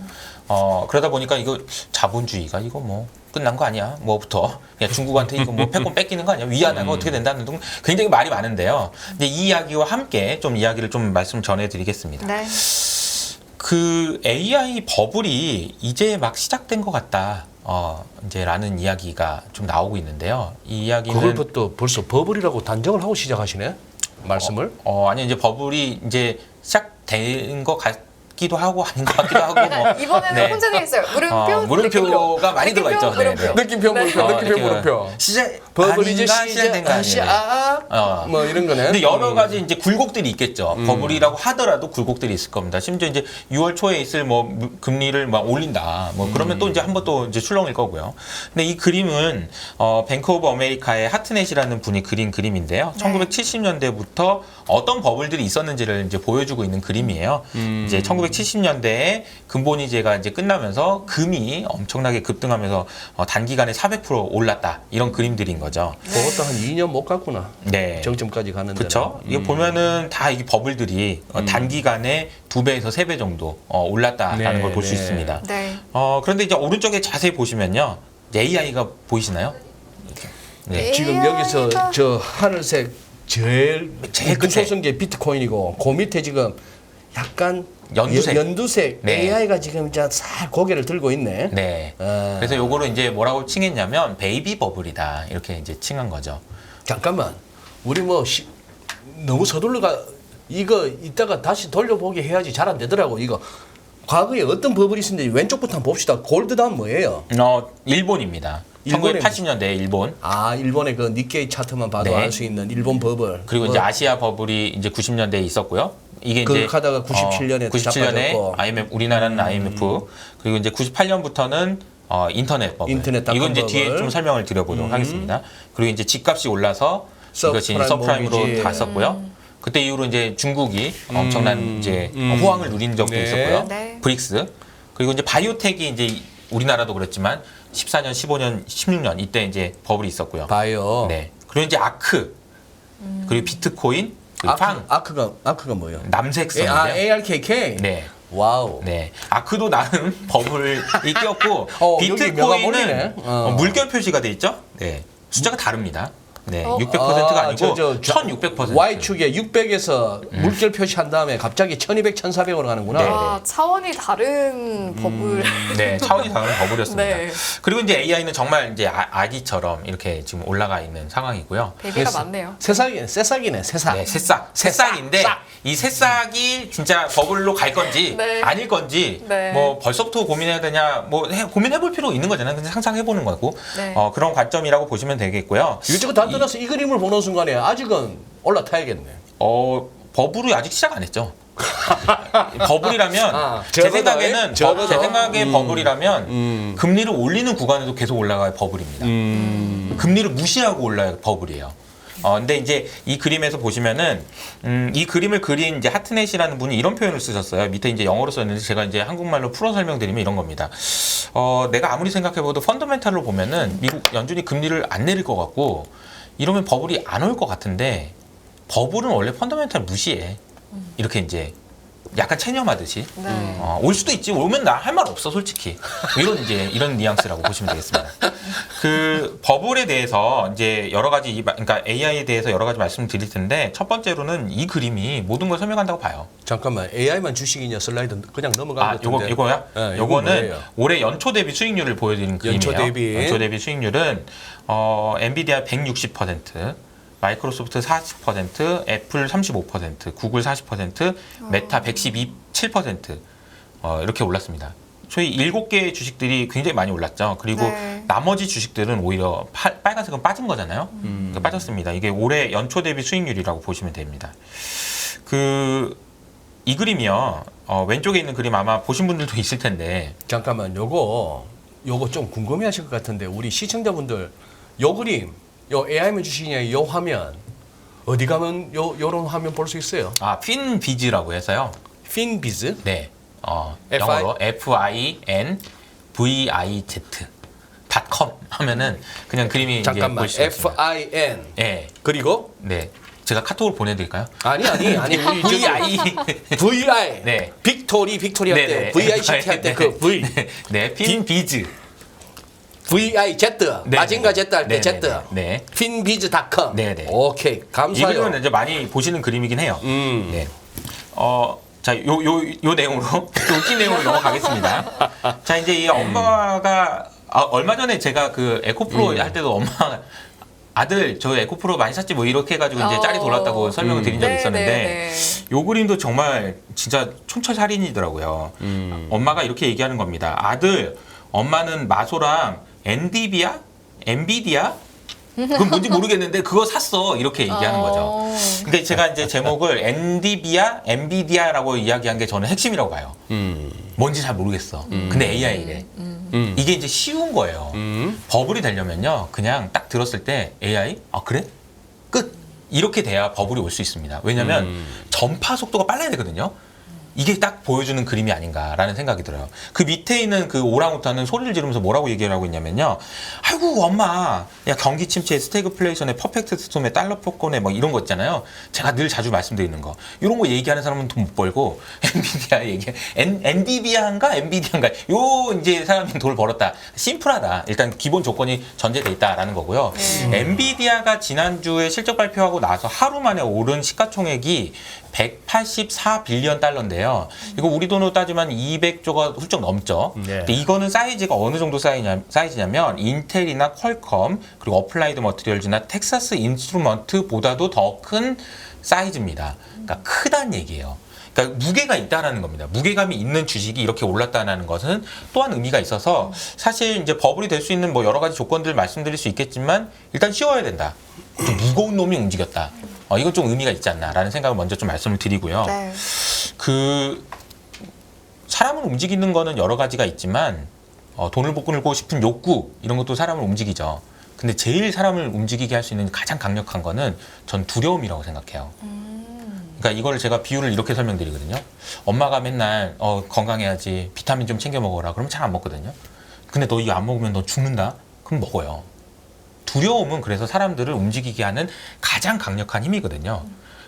그러다 보니까 이거 자본주의가 이거 뭐 끝난 거 아니야? 뭐부터 그냥 중국한테 이거 뭐 패권 뺏기는 거 아니야? 위안화가 어떻게 된다는 등 굉장히 말이 많은데요. 근데 이 이야기와 함께 좀 이야기를 좀 말씀 전해드리겠습니다. 네. 그 AI 버블이 이제 막 시작된 것 같다. 이제라는 이야기가 좀 나오고 있는데요. 이 이야기는 그걸부터 벌써 버블이라고 단정을 하고 시작하시네. 말씀을. 아니 이제 버블이 이제 시작된 것 같기도 하고 아닌 것 같기도 하고 뭐 이번에는 네. 혼자 있어요. 물음표, 물음표가 많이 들어가 있죠. 네, 네. 느낌표 물음표, 느낌표 물음표. 버블 이제 시작된 거 아니에요? 시작. 뭐 이런 거네. 근데 여러 가지 이제 굴곡들이 있겠죠. 버블이라고 하더라도 굴곡들이 있을 겁니다. 심지어 이제 6월 초에 있을 뭐 금리를 막 올린다. 뭐 그러면 또 이제 한 번 또 이제 출렁일 거고요. 근데 이 그림은 뱅크 오브 아메리카의 하트넷이라는 분이 그린 그림인데요. 네. 1970년대부터 어떤 버블들이 있었는지를 이제 보여주고 있는 그림이에요. 이제 1970년대에 금본위제가 이제 끝나면서 금이 엄청나게 급등하면서 단기간에 400% 올랐다. 이런 그림들인 거죠. 그것도 한 2년 못 갔구나. 네. 정점까지 가는데. 그렇죠. 이거 보면은 다 이 버블들이 단기간에 2배에서 3배 정도 올랐다라는 네, 걸 볼 수 네. 있습니다. 네. 그런데 이제 오른쪽에 자세히 보시면요. AI가 보이시나요? 이렇게. 네. 지금 여기서 저 하늘색 제일 제일 끝에. 소성계 비트코인이고 그 밑에 지금 약간 연두색. 연두색 네. AI가 지금 이제 싹 고개를 들고 있네. 네. 아. 그래서 요거를 이제 뭐라고 칭했냐면 베이비 버블이다. 이렇게 이제 칭한 거죠. 잠깐만. 우리 뭐 너무 서둘러가 이거 이따가 다시 돌려보게 해야지 잘 안 되더라고. 이거 과거에 어떤 버블이 있었는지 왼쪽부터 한번 봅시다. 골드다운 뭐예요? 일본입니다. 일본의 1980년대 일본. 아, 일본의 그 니케이 차트만 봐도 네. 알 수 있는 일본 버블. 그리고 이제 아시아 버블이 이제 90년대에 있었고요. 이게 그거 이제 하다가 97년에 97년에 자빠졌고. IMF 우리나라는 IMF 그리고 이제 98년부터는 인터넷 버블. 인터넷 닷컴 이건 이제 버블. 뒤에 좀 설명을 드려보도록 하겠습니다. 그리고 이제 집값이 올라서 이것이 서프라임 서프라임으로 모기지. 갔었고요. 그때 이후로 이제 중국이 엄청난 이제 호황을 누린 적도 네. 있었고요. 네. 브릭스 그리고 이제 바이오텍이 이제 우리나라도 그랬지만 14년, 15년, 16년 이때 이제 버블이 있었고요. 봐요. 네. 그리고 이제 아크 그리고 비트코인 그리고 팡 아크가 뭐예요? 남색 선인데요. ARKK. 네. 와우. 네. 아크도 나름 버블이 꼈고 여기 명함 올리네. 비트코인은 물결 표시가 돼 있죠? 네. 숫자가 다릅니다. 네, 600%가 아니고 1600%. Y축에 600에서 물결 표시한 다음에 갑자기 1200, 1400으로 가는구나. 네. 아, 차원이 다른 버블. 네, 차원이 다른 버블이었습니다. 네. 그리고 이제 AI는 정말 이제 아기처럼 이렇게 지금 올라가 있는 상황이고요. 대비가 많네요. 새싹이네, 새싹. 네, 새싹인데 싹. 이 새싹이 진짜 버블로 갈 건지 네. 아닐 건지 네. 뭐 벌써부터 고민해야 되냐 뭐 고민해볼 필요 있는 거잖아요. 그냥 상상해보는 거고 네. 그런 관점이라고 보시면 되겠고요. 이것저것 다 떠나서 이 그림을 보는 순간에 아직은 올라타야겠네. 버블이 아직 시작 안 했죠. 버블이라면 제 저거다, 생각에는 저거다. 제 생각에 버블이라면 금리를 올리는 구간에도 계속 올라가야 버블입니다. 금리를 무시하고 올라야 버블이에요. 근데 이제 이 그림에서 보시면은 이 그림을 그린 이제 하트넷이라는 분이 이런 표현을 쓰셨어요. 밑에 이제 영어로 썼는데 제가 이제 한국말로 풀어 설명드리면 이런 겁니다. 내가 아무리 생각해봐도 펀더멘탈로 보면은 미국 연준이 금리를 안 내릴 것 같고 이러면 버블이 안 올 것 같은데 버블은 원래 펀더멘탈 무시해. 이렇게 이제 약간 체념하듯이 네. 올 수도 있지. 오면 나 할 말 없어 솔직히. 이런 뉘앙스라고 보시면 되겠습니다. 그 버블에 대해서 이제 여러 가지 그러니까 AI에 대해서 여러 가지 말씀을 드릴 텐데 첫 번째로는 이 그림이 모든 걸 설명한다고 봐요. 잠깐만, AI만 주식이냐 슬라이드 그냥 넘어가는 것 같은데. 요거야? 네, 요거는 뭐예요? 올해 연초 대비 수익률을 보여드리는 그림이에요. 연초 대비 수익률은 엔비디아 160%, 마이크로소프트 40%, 애플 35%, 구글 40%, 메타 112.7% 이렇게 올랐습니다. 소위 7개의 주식들이 굉장히 많이 올랐죠. 그리고 네. 나머지 주식들은 오히려 빨간색은 빠진 거잖아요. 그러니까 빠졌습니다. 이게 올해 연초 대비 수익률이라고 보시면 됩니다. 이 그림이요. 왼쪽에 있는 그림 아마 보신 분들도 있을 텐데 잠깐만, 요거 좀 궁금해하실 것 같은데 우리 시청자분들 요 그림, 요 AI만 주식이냐 요 화면 어디 가면 요런 화면 볼 수 있어요? 핀비즈라고 해서요. 핀비즈? 네. FI? 영어로 finviz.com 하면은 그냥 그림이 잠깐만, 이제 볼 수 있습니다. FIN. 네. 그리고 네. 제가 카톡으로 보내드릴까요? 아니 우리 VI. VI. 네. 빅토리 할 때, 네네. VICT 할 때 그 V. 네. 핀비즈. VIZ. 네, 마징가 네, Z 할 때 네, Z. 네, 네. 핀비즈.com. 네. 오케이. 이 감사해요. 그림은 이제 많이 보시는 그림이긴 해요. 네. 자, 요 내용으로, 또 웃긴 내용으로 넘어가겠습니다. 자, 이제 이 엄마가, 얼마 전에 제가 그 에코프로 할 때도 엄마, 아들, 저 에코프로 많이 샀지 뭐 이렇게 해가지고 이제 짤이 돌았다고 설명을 드린 적이 있었는데, 요 그림도 정말 진짜 촌철살인이더라고요. 엄마가 이렇게 얘기하는 겁니다. 아들, 엄마는 마소랑 엔비디아? 그건 뭔지 모르겠는데 그거 샀어 이렇게 얘기하는 거죠. 그러니까 제가 이제 제목을 엔비디아라고 이야기한 게 저는 핵심이라고 봐요. 뭔지 잘 모르겠어. 근데 AI래. 이게 이제 쉬운 거예요. 버블이 되려면요, 그냥 딱 들었을 때 AI, 그래? 끝. 이렇게 돼야 버블이 올 수 있습니다. 왜냐하면 전파 속도가 빨라야 되거든요. 이게 딱 보여주는 그림이 아닌가라는 생각이 들어요. 그 밑에 있는 그 오랑우탄은 소리를 지르면서 뭐라고 얘기를 하고 있냐면요. 아이고 엄마, 야 경기 침체에 스태그플레이션에 퍼펙트 스톰에 달러 폭권에 뭐 이런 거 있잖아요. 제가 늘 자주 말씀드리는 거. 이런 거 얘기하는 사람은 돈 못 벌고 엔비디아 얘기, 엔비디아인가 요 이제 사람이 돈을 벌었다. 심플하다. 일단 기본 조건이 전제돼 있다라는 거고요. 엔비디아가 지난주에 실적 발표하고 나서 하루 만에 오른 시가총액이 184빌리언 달러인데요. 이거 우리 돈으로 따지면 200조가 훌쩍 넘죠. 네. 근데 이거는 사이즈가 어느 정도 사이즈냐면 인텔이나 퀄컴 그리고 어플라이드 머티리얼즈나 텍사스 인스트루먼트보다도 더 큰 사이즈입니다. 그러니까 크다는 얘기예요. 그러니까 무게가 있다라는 겁니다. 무게감이 있는 주식이 이렇게 올랐다는 것은 또한 의미가 있어서 사실 이제 버블이 될 수 있는 뭐 여러 가지 조건들 말씀드릴 수 있겠지만 일단 쉬워야 된다. 좀 무거운 놈이 움직였다. 이건 좀 의미가 있지 않나라는 생각을 먼저 좀 말씀을 드리고요. 네. 사람을 움직이는 거는 여러 가지가 있지만 돈을 벌고 싶은 욕구 이런 것도 사람을 움직이죠. 근데 제일 사람을 움직이게 할 수 있는 가장 강력한 거는 전 두려움이라고 생각해요. 그러니까 이걸 제가 비유를 이렇게 설명드리거든요. 엄마가 맨날 건강해야지 비타민 좀 챙겨 먹어라. 그러면 잘 안 먹거든요. 근데 너 이거 안 먹으면 너 죽는다? 그럼 먹어요. 두려움은 그래서 사람들을 움직이게 하는 가장 강력한 힘이거든요.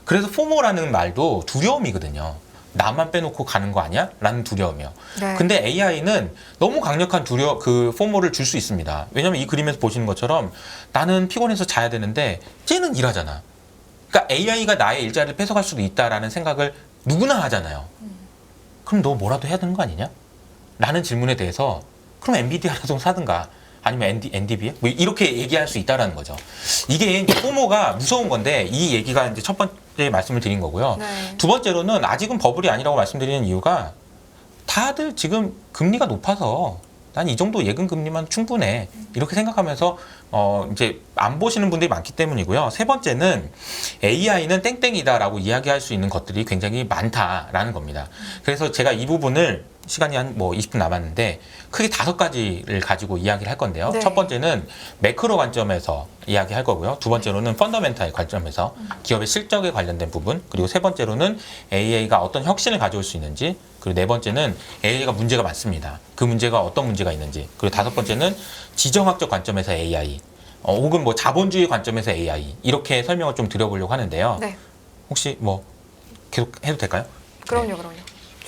그래서 포모라는 말도 두려움이거든요. 나만 빼놓고 가는 거 아니야? 라는 두려움이요. 네. 근데 AI는 너무 강력한 포모를 줄 수 있습니다. 왜냐면 이 그림에서 보시는 것처럼 나는 피곤해서 자야 되는데 쟤는 일하잖아. 그러니까 AI가 나의 일자리를 뺏어갈 수도 있다라는 생각을 누구나 하잖아요. 그럼 너 뭐라도 해야 되는 거 아니냐? 라는 질문에 대해서 그럼 엔비디아라도 사든가 아니면 NDB야? 뭐 이렇게 얘기할 수 있다라는 거죠. 이게 이제 포모가 무서운 건데 이 얘기가 이제 첫 번째 말씀을 드린 거고요. 네. 두 번째로는 아직은 버블이 아니라고 말씀드리는 이유가 다들 지금 금리가 높아서 난 이 정도 예금 금리만 충분해 이렇게 생각하면서 이제 안 보시는 분들이 많기 때문이고요. 세 번째는 AI는 땡땡이다라고 이야기할 수 있는 것들이 굉장히 많다라는 겁니다. 그래서 제가 이 부분을 시간이 한 뭐 20분 남았는데 크게 5가지를 가지고 이야기를 할 건데요. 네. 첫 번째는 매크로 관점에서 이야기할 거고요. 두 번째로는 펀더멘탈 관점에서 기업의 실적에 관련된 부분, 그리고 세 번째로는 AI가 어떤 혁신을 가져올 수 있는지, 그리고 네 번째는 AI가 문제가 많습니다. 그 문제가 어떤 문제가 있는지, 그리고 다섯 번째는 지정학적 관점에서 AI, 혹은 뭐 자본주의 관점에서 AI 이렇게 설명을 좀 드려보려고 하는데요. 네. 혹시 뭐 계속 해도 될까요? 그럼요.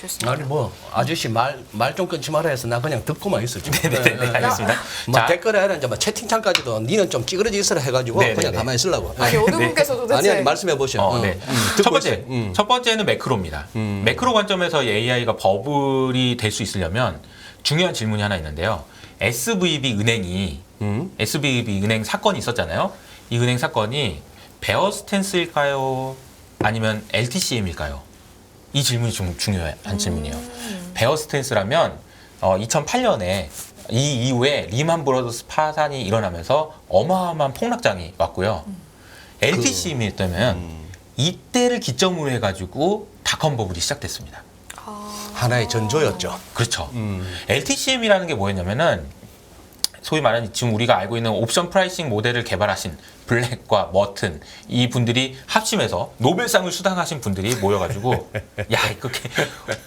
좋습니다. 아니 뭐 아저씨 말 좀 끊지 말아 해서 나 그냥 듣고만 있었지. 네, 알겠습니다. 뭐 댓글에 이제 뭐 채팅창까지도 니는 좀 찌그러져 있으라 해가지고 네, 그냥 네. 가만히 있으려고. 아니 어느 분께서도 대체 아니 말씀해 보셔. 네. 첫 번째는 매크로입니다. 매크로 관점에서 AI가 버블이 될 수 있으려면 중요한 질문이 하나 있는데요. SVB 은행이 SVB 은행 사건이 있었잖아요. 이 은행 사건이 베어 스탠스일까요? 아니면 LTCM일까요? 이 질문이 좀 중요한 질문이에요. 베어 스탠스라면 2008년에 이 이후에 리만 브러더스 파산이 일어나면서 어마어마한 폭락장이 왔고요. LTCM이었다면 이때를 기점으로 해가지고 닷컴 버블이 시작됐습니다. 하나의 전조였죠. 그렇죠. LTCM이라는 게 뭐였냐면은 소위 말하는 지금 우리가 알고 있는 옵션 프라이싱 모델을 개발하신 블랙과 머튼 이 분들이 합심해서 노벨상을 수상하신 분들이 모여가지고 야 그렇게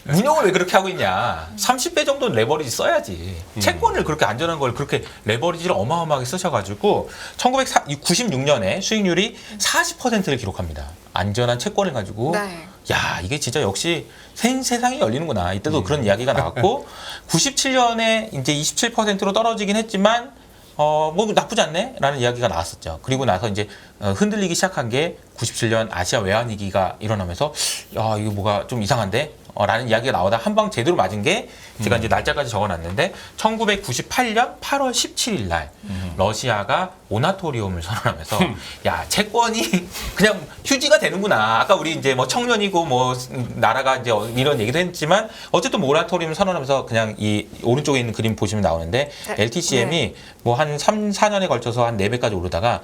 운영을 왜 그렇게 하고 있냐 30배 정도는 레버리지 써야지 채권을 그렇게 안전한 걸 그렇게 레버리지를 어마어마하게 쓰셔가지고 1996년에 수익률이 40%를 기록합니다. 안전한 채권을 가지고 네. 야 이게 진짜 역시 세상이 열리는구나. 이때도 그런 이야기가 나왔고 97년에 이제 27%로 떨어지긴 했지만 뭐 나쁘지 않네 라는 이야기가 나왔었죠. 그리고 나서 이제 흔들리기 시작한 게 97년 아시아 외환위기가 일어나면서 야 이거 뭐가 좀 이상한데 라는 이야기가 나오다 한 방 제대로 맞은 게 제가 이제 날짜까지 적어놨는데 1998년 8월 17일 날 러시아가 모나토리움을 선언하면서 야 채권이 그냥 휴지가 되는구나. 아까 우리 이제 뭐 청년이고 뭐 나라가 이제 이런 얘기도 했지만 어쨌든 모나토리움을 선언하면서 그냥 이 오른쪽에 있는 그림 보시면 나오는데 네. LTCM이 뭐 한 3, 4년에 걸쳐서 한 4배까지 오르다가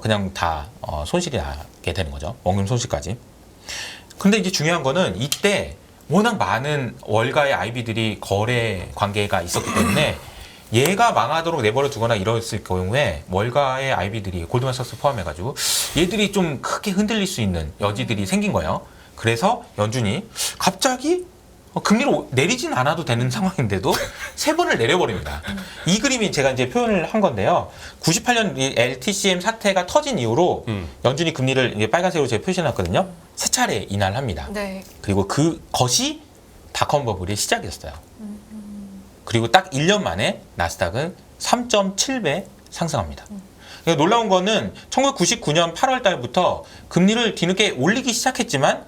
그냥 다 손실이 나게 되는 거죠. 원금 손실까지. 근데 이제 중요한 거는 이때 워낙 많은 월가의 IB들이 거래 관계가 있었기 때문에 얘가 망하도록 내버려 두거나 이랬을 경우에 월가의 IB들이 골드만삭스 포함해가지고 얘들이 좀 크게 흔들릴 수 있는 여지들이 생긴 거예요. 그래서 연준이 갑자기 금리를 내리진 않아도 되는 상황인데도 3번을 내려버립니다. 이 그림이 제가 이제 표현을 한 건데요. 98년 LTCM 사태가 터진 이후로 연준이 금리를 이제 빨간색으로 제가 표시해놨거든요. 3차례 인하를 합니다. 네. 그리고 그것이 닷컴 버블의 시작이었어요. 그리고 딱 1년 만에 나스닥은 3.7배 상승합니다. 그러니까 놀라운 거는 1999년 8월 달부터 금리를 뒤늦게 올리기 시작했지만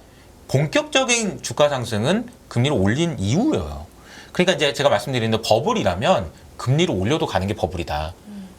본격적인 주가 상승은 금리를 올린 이후예요. 그러니까 이제 제가 말씀드리는 버블이라면 금리를 올려도 가는 게 버블이다.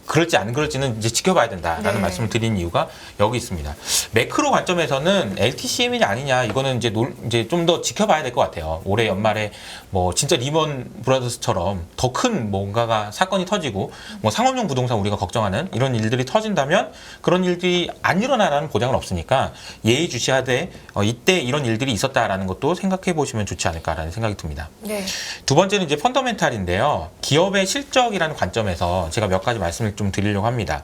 그럴지 안 그럴지는 이제 지켜봐야 된다라는 네. 말씀을 드린 이유가 여기 있습니다. 매크로 관점에서는 LTCM이냐 아니냐 이거는 이제 좀 더 지켜봐야 될 것 같아요. 올해 연말에 뭐 진짜 리먼 브라더스처럼 더 큰 뭔가가 사건이 터지고 뭐 상업용 부동산 우리가 걱정하는 이런 일들이 터진다면 그런 일들이 안 일어나라는 보장은 없으니까 예의주시하되 이때 이런 일들이 있었다라는 것도 생각해 보시면 좋지 않을까라는 생각이 듭니다. 네. 두 번째는 이제 펀더멘탈인데요. 기업의 실적이라는 관점에서 제가 몇 가지 말씀을 좀 드리려고 합니다.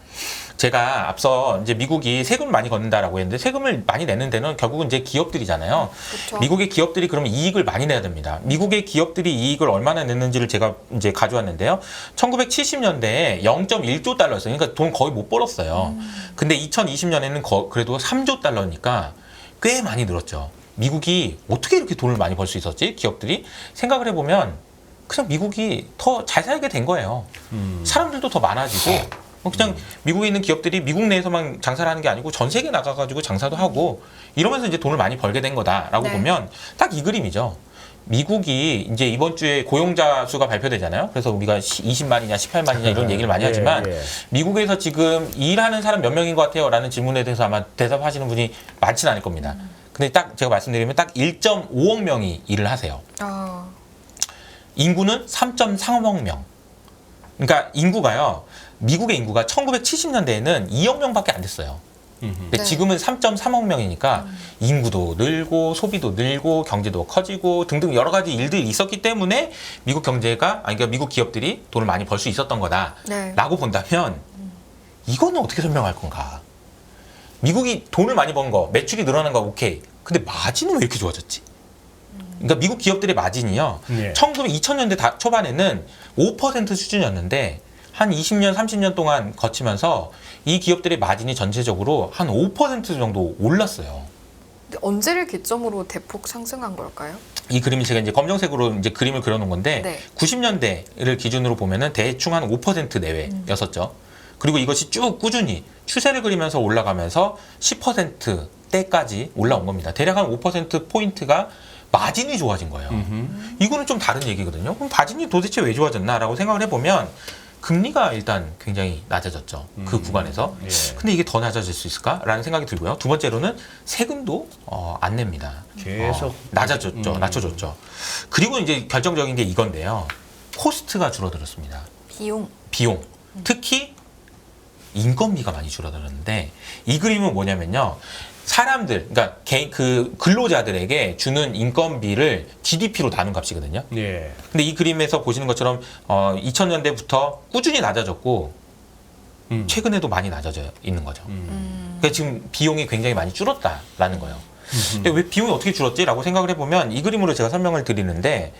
제가 앞서 이제 미국이 세금을 많이 걷는다라고 했는데 세금을 많이 내는 데는 결국은 이제 기업들이잖아요. 그렇죠. 미국의 기업들이 그러면 이익을 많이 내야 됩니다. 미국의 기업들이 이익을 얼마나 냈는지를 제가 이제 가져왔는데요. 1970년대에 0.1조 달러였어요. 그러니까 돈 거의 못 벌었어요. 근데 2020년에는 그래도 3조 달러니까 꽤 많이 늘었죠. 미국이 어떻게 이렇게 돈을 많이 벌 수 있었지? 기업들이 생각을 해보면 그냥 미국이 더 잘 살게 된 거예요. 사람들도 더 많아지고 그냥 미국에 있는 기업들이 미국 내에서만 장사를 하는 게 아니고 전 세계 나가가지고 장사도 하고 이러면서 이제 돈을 많이 벌게 된 거다라고 네. 보면 딱 이 그림이죠. 미국이 이제 이번 주에 고용자 수가 발표되잖아요. 그래서 우리가 20만이냐 18만이냐 이런 얘기를 많이 하지만 미국에서 지금 일하는 사람 몇 명인 것 같아요? 라는 질문에 대해서 아마 대답하시는 분이 많지는 않을 겁니다. 근데 딱 제가 말씀드리면 딱 1.5억 명이 일을 하세요. 아, 인구는 3.3억 명. 그러니까 인구가요. 미국의 인구가 1970년대에는 2억 명밖에 안 됐어요. 근데 네. 지금은 3.3억 명이니까 인구도 늘고 소비도 늘고 경제도 커지고 등등 여러 가지 일들이 있었기 때문에 미국 경제가 그러니까 미국 기업들이 돈을 많이 벌 수 있었던 네. 거다라고 본다면 이거는 어떻게 설명할 건가? 미국이 돈을 많이 번 거, 매출이 늘어난 거 오케이. 근데 마진은 왜 이렇게 좋아졌지? 그러니까 미국 기업들의 마진이요. 네. 2000년대 초반에는 5% 수준이었는데 한 20년, 30년 동안 거치면서 이 기업들의 마진이 전체적으로 한 5% 정도 올랐어요. 근데 언제를 기점으로 대폭 상승한 걸까요? 이 그림이 제가 이제 검정색으로 이제 그림을 그려놓은 건데 네. 90년대를 기준으로 보면은 대충 한 5% 내외였었죠. 그리고 이것이 쭉 꾸준히 추세를 그리면서 올라가면서 10%대까지 올라온 겁니다. 대략 한 5%포인트가 마진이 좋아진 거예요. 이거는 좀 다른 얘기거든요. 그럼 마진이 도대체 왜 좋아졌나라고 생각을 해보면 금리가 일단 굉장히 낮아졌죠. 그 구간에서. 예. 근데 이게 더 낮아질 수 있을까라는 생각이 들고요. 두 번째로는 세금도 안 냅니다. 계속 낮아졌죠. 낮춰졌죠. 그리고 이제 결정적인 게 이건데요. 코스트가 줄어들었습니다. 비용. 특히 인건비가 많이 줄어들었는데 이 그림은 뭐냐면요. 사람들, 그러니까 개인 그 근로자들에게 주는 인건비를 GDP로 나눈 값이거든요. 예. 근데 이 그림에서 보시는 것처럼 2000년대부터 꾸준히 낮아졌고 최근에도 많이 낮아져 있는 거죠. 그러니까 지금 비용이 굉장히 많이 줄었다라는 거예요. 근데 왜 비용이 어떻게 줄었지라고 생각을 해보면 이 그림으로 제가 설명을 드리는데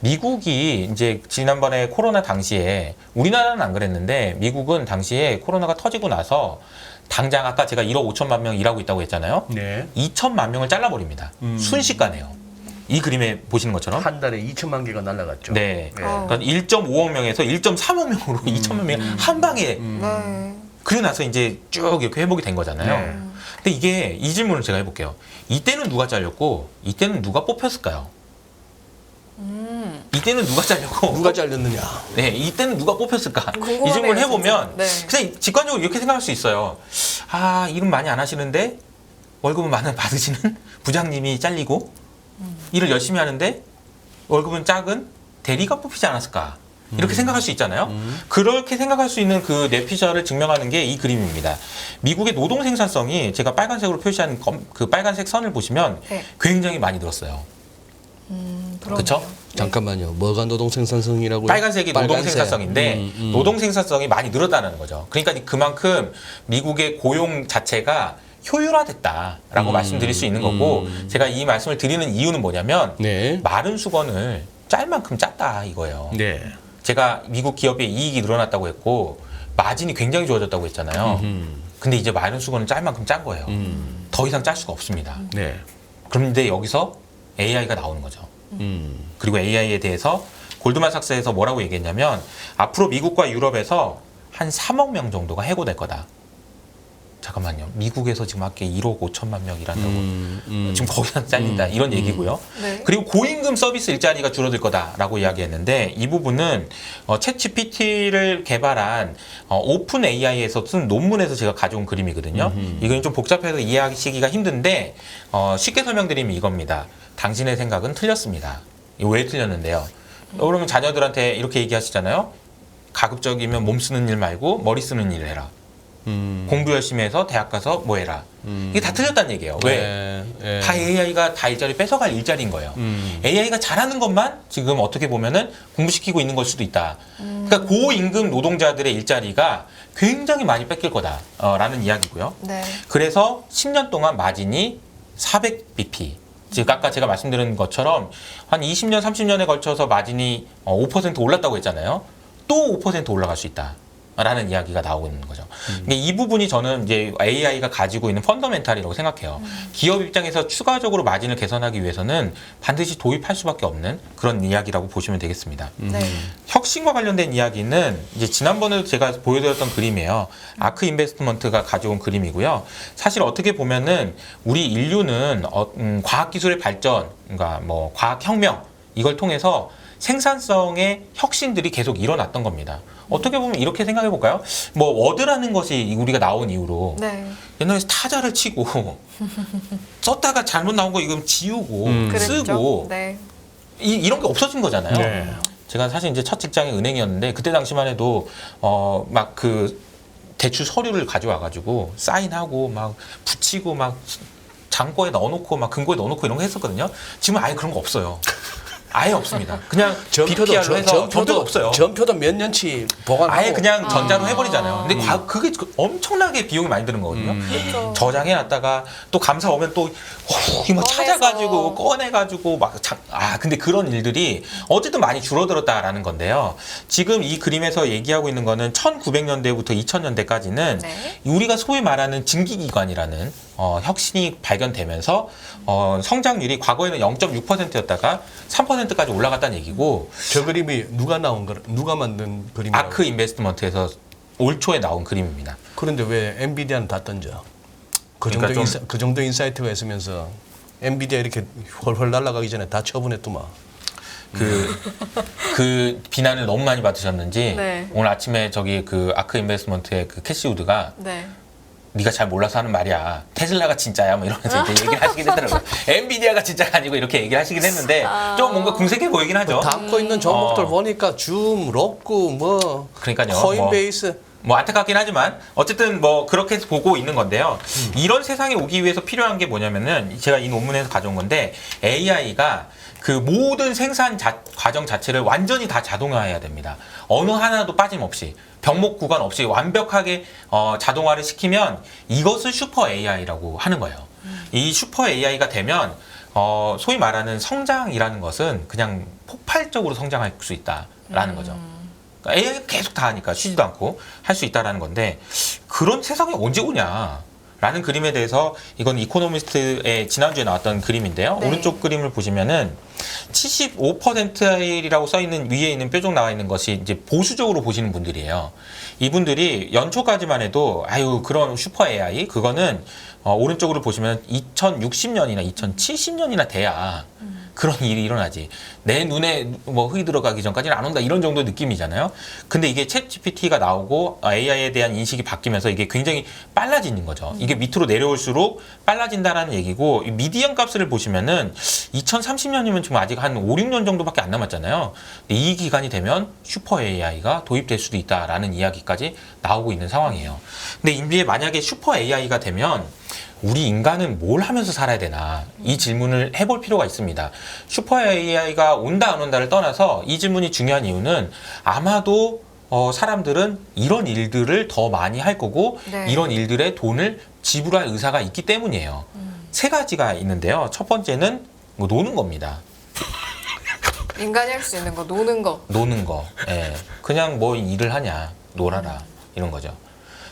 미국이 이제 지난번에 코로나 당시에 우리나라는 안 그랬는데 미국은 당시에 코로나가 터지고 나서 당장 아까 제가 1억 5천만 명 일하고 있다고 했잖아요. 네. 2천만 명을 잘라버립니다. 순식간에요. 이 그림에 보시는 것처럼. 한 달에 2천만 개가 날라갔죠. 네. 예. 그러니까 1.5억 명에서 1.3억 명으로 2천만 명이 한 방에 네. 그리고 나서 이제 쭉 이렇게 회복이 된 거잖아요. 네. 근데 이게 이 질문을 제가 해볼게요. 이때는 누가 잘렸고 이때는 누가 뽑혔을까요? 이때는 누가 잘렸고 누가 잘렸느냐? 네, 이때는 누가 뽑혔을까? 궁금하네요, 이 질문을 해보면 진짜. 네. 그냥 직관적으로 이렇게 생각할 수 있어요. 아, 일은 많이 안 하시는데 월급은 많이 받으시는 부장님이 잘리고 일을 열심히 하는데 월급은 작은 대리가 뽑히지 않았을까? 이렇게 생각할 수 있잖아요. 그렇게 생각할 수 있는 그 뇌피셜을 증명하는 게 이 그림입니다. 미국의 노동 생산성이 제가 빨간색으로 표시한 그 빨간색 선을 보시면 네. 굉장히 많이 늘었어요. 그러네요. 그쵸? 잠깐만요. 뭐가 노동 생산성이라고요? 빨간색이 노동 빨간색. 생산성인데 노동 생산성이 많이 늘었다는 거죠. 그러니까 그만큼 미국의 고용 자체가 효율화됐다라고 말씀드릴 수 있는 거고 제가 이 말씀을 드리는 이유는 뭐냐면 네. 마른 수건을 짤 만큼 짰다 이거예요. 네. 제가 미국 기업의 이익이 늘어났다고 했고 마진이 굉장히 좋아졌다고 했잖아요. 근데 이제 마른 수건은 짤 만큼 짠 거예요. 더 이상 짤 수가 없습니다. 네. 그런데 여기서 AI가 나오는 거죠. 그리고 AI에 대해서 골드만삭스에서 뭐라고 얘기했냐면 앞으로 미국과 유럽에서 한 3억 명 정도가 해고될 거다. 잠깐만요. 미국에서 지금 아까 1억 5천만 명 일한다고 지금 거기다 잘린다 이런 얘기고요. 네. 그리고 고임금 서비스 일자리가 줄어들 거다라고 이야기했는데 이 부분은 챗GPT를 개발한 오픈 AI에서 쓴 논문에서 제가 가져온 그림이거든요. 이건 좀 복잡해서 이해하시기가 힘든데 쉽게 설명드리면 이겁니다. 당신의 생각은 틀렸습니다. 이거 왜 틀렸는데요? 그러면 자녀들한테 이렇게 얘기하시잖아요. 가급적이면 몸 쓰는 일 말고 머리 쓰는 일을 해라. 공부 열심히 해서 대학 가서 뭐 해라. 이게 다 틀렸다는 얘기예요. 왜? 네. 다 AI가 다 일자리 뺏어갈 일자리인 거예요. AI가 잘하는 것만 지금 어떻게 보면은 공부시키고 있는 걸 수도 있다. 그러니까 고임금 노동자들의 일자리가 굉장히 많이 뺏길 거다라는 이야기고요. 네. 그래서 10년 동안 마진이 400bp. 즉 아까 제가 말씀드린 것처럼 한 20년, 30년에 걸쳐서 마진이 5% 올랐다고 했잖아요. 또 5% 올라갈 수 있다. 라는 이야기가 나오고 있는 거죠. 근데 이 부분이 저는 이제 AI가 가지고 있는 펀더멘탈이라고 생각해요. 기업 입장에서 추가적으로 마진을 개선하기 위해서는 반드시 도입할 수밖에 없는 그런 이야기라고 보시면 되겠습니다. 네. 혁신과 관련된 이야기는 이제 지난번에도 제가 보여드렸던 그림이에요. 아크 인베스트먼트가 가져온 그림이고요. 사실 어떻게 보면은 우리 인류는 과학기술의 발전, 그러니까 뭐 과학혁명 이걸 통해서 생산성의 혁신들이 계속 일어났던 겁니다. 어떻게 보면 이렇게 생각해 볼까요? 뭐 워드라는 것이 우리가 나온 이후로 네. 옛날에 타자를 치고 썼다가 잘못 나온 거 이거 지우고 그랬죠. 쓰고 네. 이런 게 없어진 거잖아요. 네. 제가 사실 이제 첫 직장이 은행이었는데 그때 당시만 해도 막 그 대출 서류를 가져와 가지고 사인하고 막 붙이고 막 장고에 넣어놓고 막 금고에 넣어놓고 이런 거 했었거든요. 지금은 아예 그런 거 없어요. 아예 없습니다. 그냥 BPR로 해서 전표도 없어요. 전표도 몇 년치 보관하고 아예 그냥 전자로 해버리잖아요. 근데 그게 엄청나게 비용이 많이 드는 거거든요. 그렇죠. 저장해놨다가 또 감사 오면 또 막 꺼내서. 찾아가지고 꺼내가지고 근데 그런 일들이 어쨌든 많이 줄어들었다라는 건데요. 지금 이 그림에서 얘기하고 있는 거는 1900년대부터 2000년대까지는 네. 우리가 소위 말하는 증기기관이라는 혁신이 발견되면서 성장률이 과거에는 0.6%였다가 3%까지 올라갔다는 얘기고 저 그림이 누가 나온 거 누가 만든 그림이라고? 아크 인베스트먼트에서 올 초에 나온 그림입니다. 그런데 왜 엔비디아는 다 던져? 그 정도 그러니까 그 정도 인사이트가 있으면서 엔비디아 이렇게 헐헐 날아가기 전에 다 처분했더만. 그 비난을 너무 많이 받으셨는지 네. 오늘 아침에 저기 그 아크 인베스트먼트의 그 캐시 우드가 네. 네가 잘 몰라서 하는 말이야. 테슬라가 진짜야. 뭐 이러면서 이제 얘기를 하시긴 했더라고요. 엔비디아가 진짜가 아니고 이렇게 얘기를 하시긴 했는데 좀 뭔가 궁색해 보이긴 하죠. 담고 있는 종목들 보니까 줌, 록구, 뭐 그러니까요. 코인베이스. 뭐 안타깝긴 하지만 어쨌든 뭐 그렇게 해서 보고 있는 건데요. 이런 세상에 오기 위해서 필요한 게 뭐냐면은 제가 이 논문에서 가져온 건데 AI가 그 모든 생산 과정 자체를 완전히 다 자동화해야 됩니다. 어느 하나도 빠짐없이 병목 구간 없이 완벽하게 자동화를 시키면 이것을 슈퍼 AI라고 하는 거예요. 이 슈퍼 AI가 되면 소위 말하는 성장이라는 것은 그냥 폭발적으로 성장할 수 있다라는 거죠. AI가 계속 다 하니까 쉬지도 않고 할 수 있다라는 건데 그런 세상이 언제 오냐? 라는 그림에 대해서 이건 이코노미스트의 지난주에 나왔던 그림인데요. 네. 오른쪽 그림을 보시면은 75%이라고 써 있는 위에 있는 뾰족 나와 있는 것이 이제 보수적으로 보시는 분들이에요. 이분들이 연초까지만 해도 아유 그런 슈퍼 AI 그거는 오른쪽으로 보시면 2060년이나 2070년이나 돼야 그런 일이 일어나지. 내 눈에 뭐 흙이 들어가기 전까지는 안 온다 이런 정도 느낌이잖아요. 근데 이게 챗 GPT가 나오고 AI에 대한 인식이 바뀌면서 이게 굉장히 빨라지는 거죠. 이게 밑으로 내려올수록 빨라진다라는 얘기고 이 미디언 값을 보시면은 2030년이면 지금 아직 한 5, 6년 정도밖에 안 남았잖아요. 근데 이 기간이 되면 슈퍼 AI가 도입될 수도 있다라는 이야기까지 나오고 있는 상황이에요. 근데 이제 만약에 슈퍼 AI가 되면 우리 인간은 뭘 하면서 살아야 되나 이 질문을 해볼 필요가 있습니다. 슈퍼 AI가 온다 안 온다를 떠나서 이 질문이 중요한 이유는 아마도 사람들은 이런 일들을 더 많이 할 거고 네. 이런 일들에 돈을 지불할 의사가 있기 때문이에요. 세 가지가 있는데요. 첫 번째는 뭐 노는 겁니다. 인간이 할 수 있는 거, 노는 거. 노는 거. 예. 그냥 뭐 일을 하냐 놀아라 이런 거죠.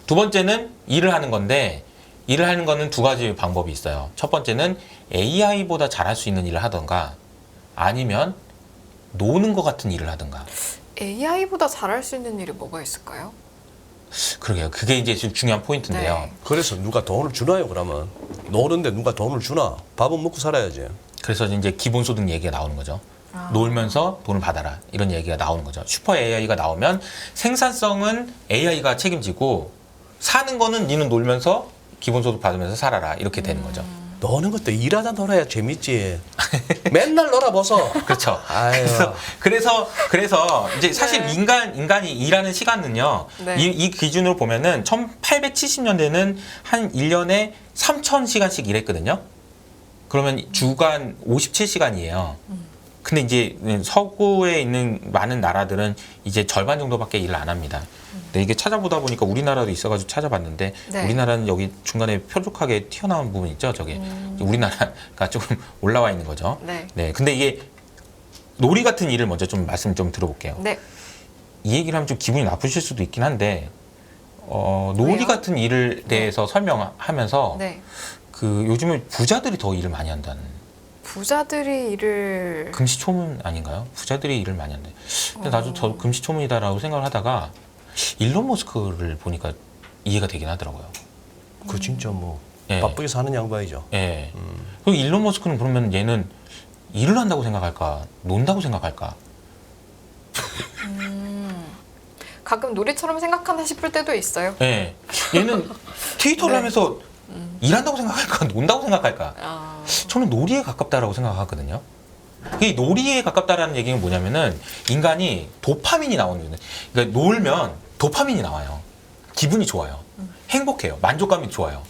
두 번째는 일을 하는 건데 일을 하는 거는 두 가지 방법이 있어요. 첫 번째는 AI보다 잘할 수 있는 일을 하던가 아니면 노는 것 같은 일을 하던가. AI보다 잘할 수 있는 일이 뭐가 있을까요? 그러게요. 그게 이제 지금 중요한 포인트인데요. 네. 그래서 누가 돈을 주나요 그러면? 노는데 누가 돈을 주나? 밥은 먹고 살아야지. 그래서 이제 기본소득 얘기가 나오는 거죠. 놀면서 돈을 받아라 이런 얘기가 나오는 거죠. 슈퍼 AI가 나오면 생산성은 AI가 책임지고 사는 거는 니는 놀면서 기본소득 받으면서 살아라 이렇게 되는 거죠. 노는 것도 일하다 놀아야 재밌지. 맨날 놀아보소. 그렇죠. 아유. 그래서 이제 사실 네. 인간이 일하는 시간은요. 네. 이 기준으로 보면은 1870년대는 한 1년에 3,000시간씩 일했거든요. 그러면 주간 57시간이에요. 근데 이제 서구에 있는 많은 나라들은 이제 절반 정도밖에 일을 안 합니다. 근데 이게 찾아보다 보니까 우리나라도 있어가지고 찾아봤는데 네. 우리나라는 여기 중간에 뾰족하게 튀어나온 부분 있죠, 저게. 우리나라가 조금 올라와 있는 거죠. 네. 네. 근데 이게 놀이 같은 일을 먼저 좀 말씀 좀 들어볼게요. 네. 이 얘기를 하면 좀 기분이 나쁘실 수도 있긴 한데 놀이 왜요? 같은 일을 대해서 설명하면서 네. 그 요즘에 부자들이 더 일을 많이 한다는 부자들이 일을 금시초문 아닌가요? 부자들이 일을 많이 한대. 근데 나도 저 금시초문이다라고 생각을 하다가 일론 머스크를 보니까 이해가 되긴 하더라고요. 그 진짜 뭐 예. 바쁘게 사는 양반이죠. 예. 그리고 일론 머스크는 그러면 얘는 일을 한다고 생각할까, 논다고 생각할까? 가끔 놀이처럼 생각하나 싶을 때도 있어요. 예. 얘는 트위터를 네. 하면서 일한다고 생각할까, 논다고 생각할까? 아, 저는 놀이에 가깝다라고 생각하거든요. 이 놀이에 가깝다라는 얘기는 뭐냐면은 인간이 도파민이 나오는 거예요. 그러니까 놀면 도파민이 나와요. 기분이 좋아요. 행복해요. 만족감이 좋아요.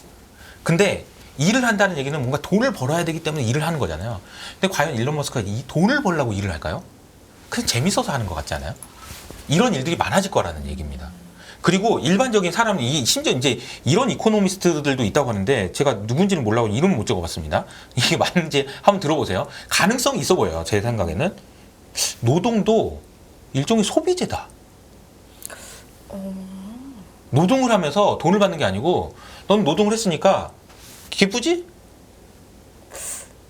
근데 일을 한다는 얘기는 뭔가 돈을 벌어야 되기 때문에 일을 하는 거잖아요. 근데 과연 일론 머스크가 이 돈을 벌려고 일을 할까요? 그냥 재밌어서 하는 것 같지 않아요? 이런 일들이 많아질 거라는 얘기입니다. 그리고 일반적인 사람이 심지어 이제 이런 이코노미스트들도 있다고 하는데 제가 누군지는 몰라고 이름은 못 적어봤습니다. 이게 맞는지 한번 들어보세요. 가능성이 있어 보여요. 제 생각에는 노동도 일종의 소비재다. 노동을 하면서 돈을 받는 게 아니고 넌 노동을 했으니까 기쁘지?